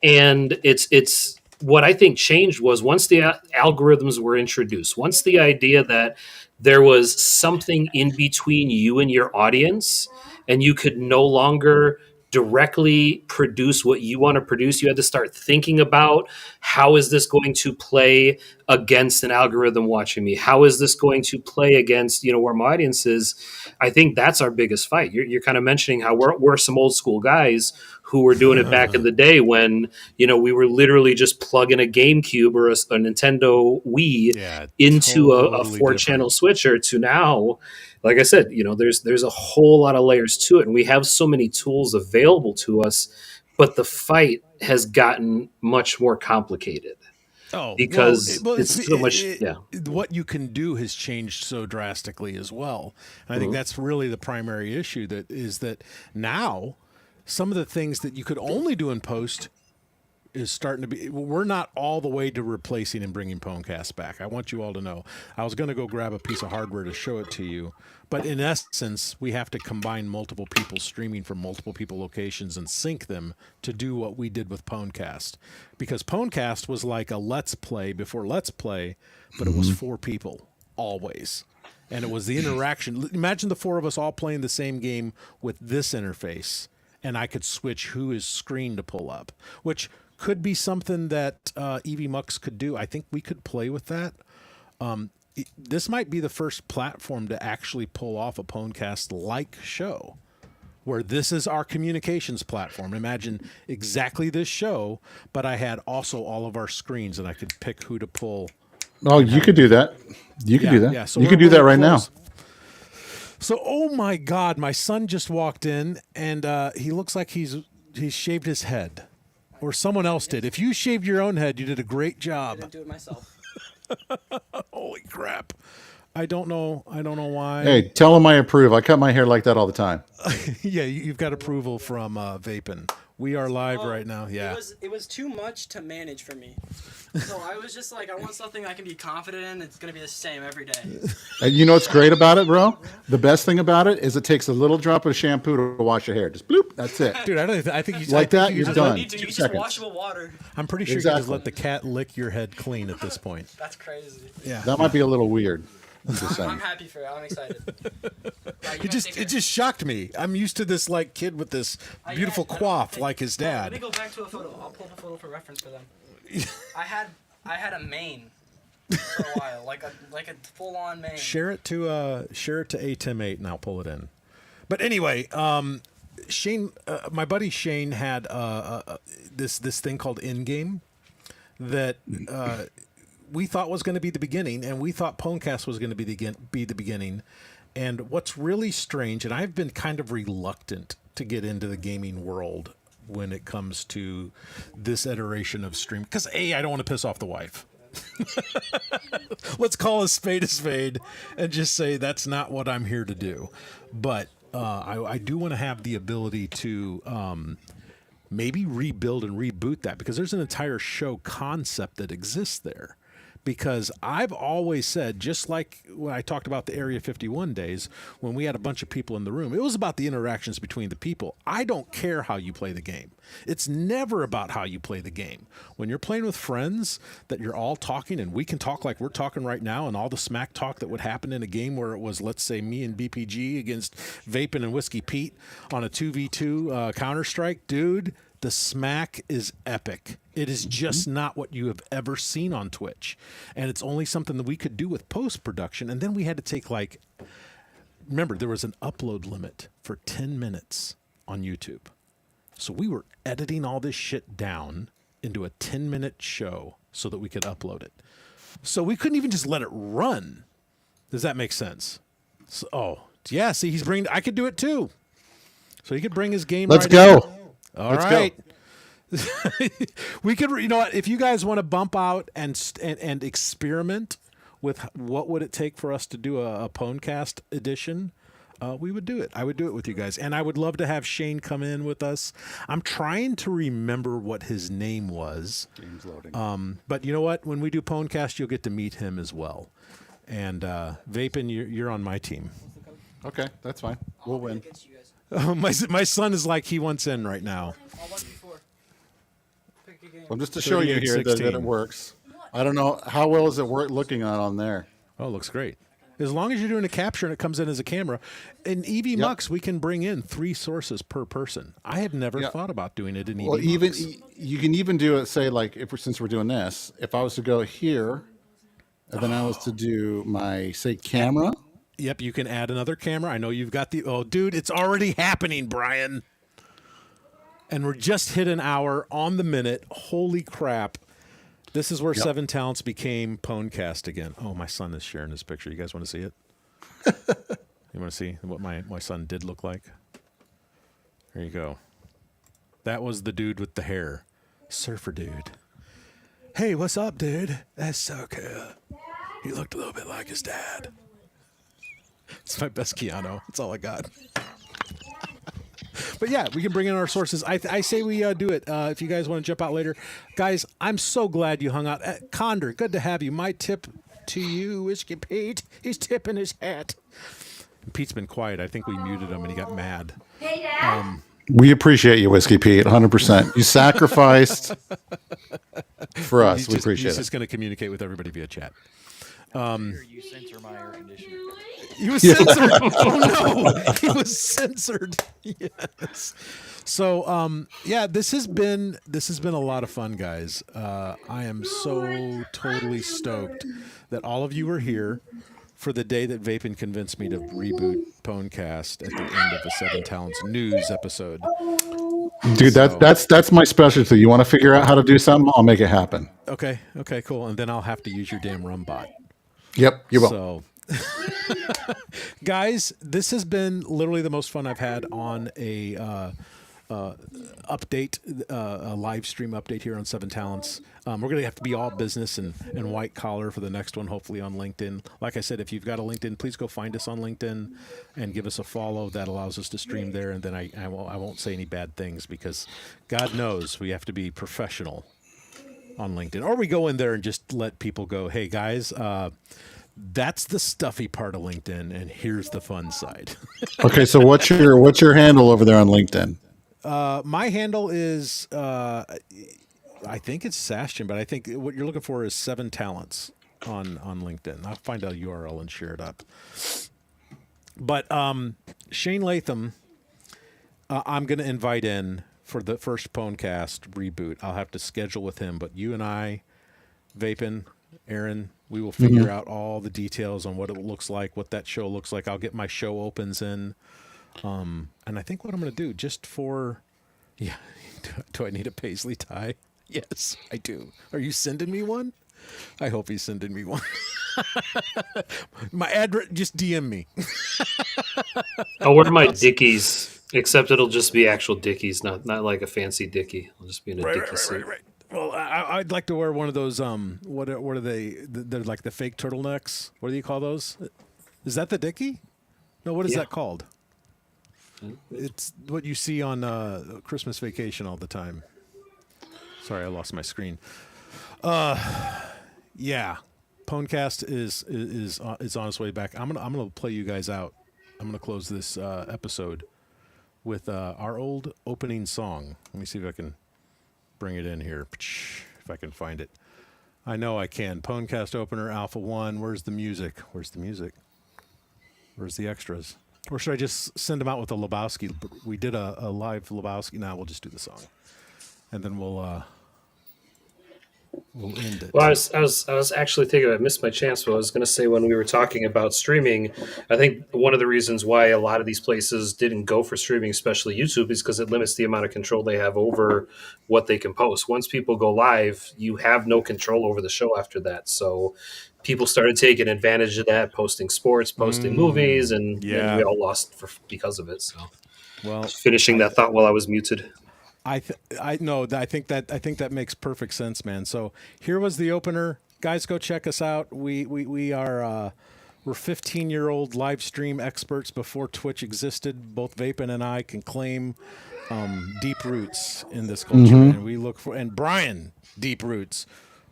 And it's what I think changed was once the algorithms were introduced, once the idea that there was something in between you and your audience, and you could no longer directly produce what you want to produce. You had to start thinking about, how is this going to play against an algorithm watching me? How is this going to play against, where my audience is? I think that's our biggest fight. You're kind of mentioning how we're some old school guys who were doing it back in the day when, we were literally just plugging a GameCube or a Nintendo Wii into a 4-channel switcher to now. Like I said, there's a whole lot of layers to it, and we have so many tools available to us, but the fight has gotten much more complicated. Because it's so much. What you can do has changed so drastically as well. And I think that's really the primary issue. That now some of the things that you could only do in post is starting to be. We're not all the way to replacing and bringing Pwnecast back. I want you all to know. I was going to go grab a piece of hardware to show it to you, but in essence, we have to combine multiple people streaming from multiple people locations and sync them to do what we did with Pwnecast. Because Pwnecast was like a Let's Play before Let's Play, but it was 4 people always. And it was the interaction. Imagine the 4 of us all playing the same game with this interface, and I could switch whose screen to pull up, which could be something that EV Mux could do. I think we could play with that. This might be the first platform to actually pull off a Pwnecast-like show, where this is our communications platform. Imagine exactly this show, but I had also all of our screens, and I could pick who to pull. Oh, you could do that. You could do that. Yeah, so you could do that right close. now. So, oh my God, my son just walked in, and he looks like he's shaved his head. Or someone else did. If you shaved your own head, you did a great job. I didn't do it myself. Holy crap. I don't know why. Hey, tell him I approve. I cut my hair like that all the time. Yeah, you've got approval from Vapin. We are live right now. Yeah. It was too much to manage for me. So I was just like, I want something I can be confident in. It's going to be the same every day. And you know what's great about it, bro? The best thing about it is it takes a little drop of shampoo to wash your hair. Just bloop. That's it. Dude, I think you like that, you're You done. need to 2 use seconds. washable water. I'm pretty sure you can just let the cat lick your head clean at this point. That's crazy. Yeah. That might be a little weird. I'm just saying. I'm happy for it. I'm excited. It just shocked me. I'm used to this like kid with this beautiful coif like his Let dad. me go back to a photo. I'll pull up a photo for reference for them. I had a mane for a while, like a full on mane. Share it to Atim8 and I'll pull it in. But anyway, Shane, my buddy Shane had this thing called In-Game that we thought was going to be the beginning, and we thought Pwnecast was going to be the beginning. And what's really strange, and I've been kind of reluctant to get into the gaming world when it comes to this iteration of stream, because I don't want to piss off the wife. Let's call a spade and just say that's not what I'm here to do. But I do want to have the ability to maybe rebuild and reboot that, because there's an entire show concept that exists there. because I've always said, just like when I talked about the Area 51 days, when we had a bunch of people in the room, it was about the interactions between the people. I don't care how you play the game. It's never about how you play the game. When you're playing with friends that you're all talking, and we can talk like we're talking right now, and all the smack talk that would happen in a game where it was, let's say, me and BPG against Vapin and Whiskey Pete on a 2v2 Counter-Strike, dude, the smack is epic. It is just not what you have ever seen on Twitch. And it's only something that we could do with post-production. And then we had to take remember, there was an upload limit for 10 minutes on YouTube. So we were editing all this shit down into a 10-minute show so that we could upload it. So we couldn't even just let it run. Does that make sense? So, yeah, see, I could do it too. So he could bring his game Let's right go. in. All Let's right. go. We could, you know what? If you guys want to bump out and experiment with what would it take for us to do a Pwnecast edition, we would do it. I would do it with you guys, and I would love to have Shane come in with us. I'm trying to remember what his name was. Game's loading. But you know what? When we do Pwnecast, you'll get to meet him as well. And Vapin, you're on my team. Okay, that's fine. We'll win. Against you guys. My son is like he wants in right now. I'll 1v4. Pick a game. Well, just to show you here that 38-16. it works. I don't know how well is it looking on there. Oh, it looks great. As long as you're doing a capture and it comes in as a camera. In EV Mux, we can bring in 3 sources per person. I had never thought about doing it in EV Well, Mux. you can even do it. Say like since we're doing this, if I was to go here, and then I was to do my camera. Yep, you can add another camera. I know you've got dude, it's already happening, Brian. And we're just hit an hour on the minute. Holy crap. This is where Seven Talents became Pwnecast again. Oh, my son is sharing this picture. You guys want to see it? You want to see what my son did look like? There you go. That was the dude with the hair. Surfer dude. Hey, what's up, dude? That's so cool. He looked a little bit like his dad. It's my best Keanu. That's all I got. But yeah, we can bring in our sources. I say we do it. If you guys want to jump out later. Guys, I'm so glad you hung out. Condor, good to have you. My tip to you, Whiskey Pete. He's tipping his hat. Pete's been quiet. I think we muted him and he got mad. Hey, Dad. We appreciate you, Whiskey Pete, 100%. You sacrificed for us. We appreciate He's it. just going to communicate with everybody via chat. Here, you censor my air conditioner. He was censored. Oh no, he was censored. Yes. So yeah, this has been a lot of fun, guys. I am so totally stoked that all of you are here for the day that Vapin convinced me to reboot Pwnecast at the end of the Seven Talents news episode. Dude, that's my specialty. You want to figure out how to do something? I'll make it happen. Okay, cool. And then I'll have to use your damn rum bot. Yep, you will. So, guys, this has been literally the most fun I've had on a update, a live stream update here on Seven Talents. We're going to have to be all business and white collar for the next one, hopefully on LinkedIn. Like I said, if you've got a LinkedIn, please go find us on LinkedIn and give us a follow. That allows us to stream there. And then I won't say any bad things because God knows we have to be professional on LinkedIn. Or we go in there and just let people go, hey, guys, that's the stuffy part of LinkedIn, and here's the fun side. Okay, so what's your handle over there on LinkedIn? My handle is, I think it's Sashton, but I think what you're looking for is Seven Talents on LinkedIn. I'll find a URL and share it up. But Shane Latham, I'm going to invite in for the first Pwnecast reboot. I'll have to schedule with him, but you and I, Vapin, Aaron, we will figure out all the details on what it looks like, what that show looks like. I'll get my show opens in. And I think what I'm going to do just for, do I need a paisley tie? Yes, I do. Are you sending me one? I hope he's sending me one. My address, just DM me. I'll wear my Dickies, except it'll just be actual Dickies, not like a fancy Dickie. I'll just be in a Dickie suit. Right. Well, I'd like to wear one of those. What are they? They're like the fake turtlenecks. What do you call those? Is that the Dickie? No, what is that called? It's what you see on Christmas Vacation all the time. Sorry, I lost my screen. Yeah. Pwnecast is on its way back. I'm gonna play you guys out. I'm gonna close this episode with our old opening song. Let me see if I can bring it in here. If I can find it. I know I can. Pwnecast opener, Alpha 1. Where's the music? Where's the music? Where's the extras? Or should I just send them out with a Lebowski? We did a live Lebowski. Now we'll just do the song, and then we'll end it. Well, I was actually thinking I missed my chance, but I was going to say when we were talking about streaming, I think one of the reasons why a lot of these places didn't go for streaming, especially YouTube, is because it limits the amount of control they have over what they can post. Once people go live, you have no control over the show after that. So people started taking advantage of that, posting sports, posting movies, and we all lost because of it. So, well, finishing that thought while I was muted. I think that makes perfect sense, man. So here was the opener, guys. Go check us out. We are we're 15-year-old live stream experts before Twitch existed. Both Vapin and I can claim deep roots in this culture, and we look for Brian deep roots.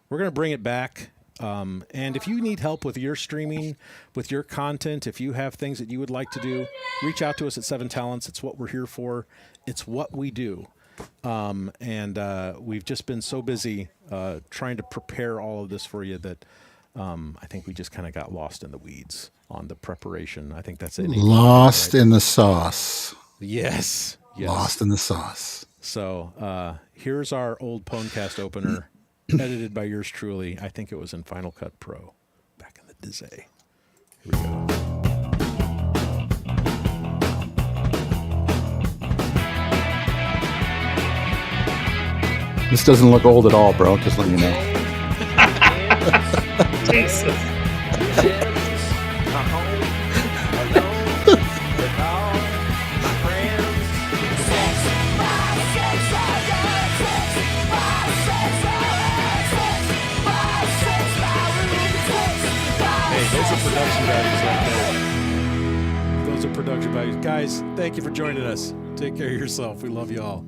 We're gonna bring it back. And if you need help with your streaming, with your content, if you have things that you would like to do, reach out to us at 7 Talents. It's what we're here for. It's what we do. And we've just been so busy trying to prepare all of this for you that I think we just kind of got lost in the weeds on the preparation. I think that's it. Lost in the sauce. Yes. Lost in the sauce. So here's our old Pwnecast opener, edited by yours truly. I think it was in Final Cut Pro back in the day. Here we go. This doesn't look old at all, bro. Just letting you know. Jesus. Hey, those are production values right there. Those are production values. Guys, thank you for joining us. Take care of yourself. We love you all.